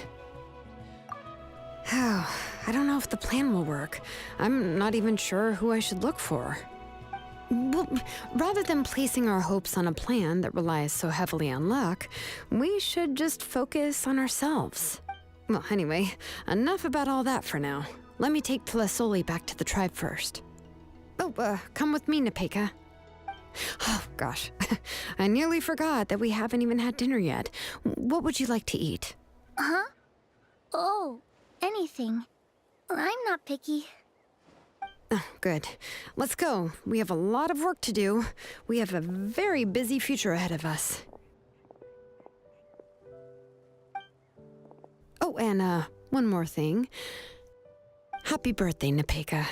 Oh, I don't know if the plan will work. I'm not even sure who I should look for. Well, rather than placing our hopes on a plan that relies so heavily on luck, we should just focus on ourselves. Well, anyway, enough about all that for now. Let me take Tlasoli back to the tribe first. Oh, come with me, Nepeka. Oh, gosh. I nearly forgot that we haven't even had dinner yet. What would you like to eat? Huh? Oh, anything. I'm not picky. Oh, good. Let's go. We have a lot of work to do. We have a very busy future ahead of us. Oh, and one more thing. Happy birthday, Nepeka.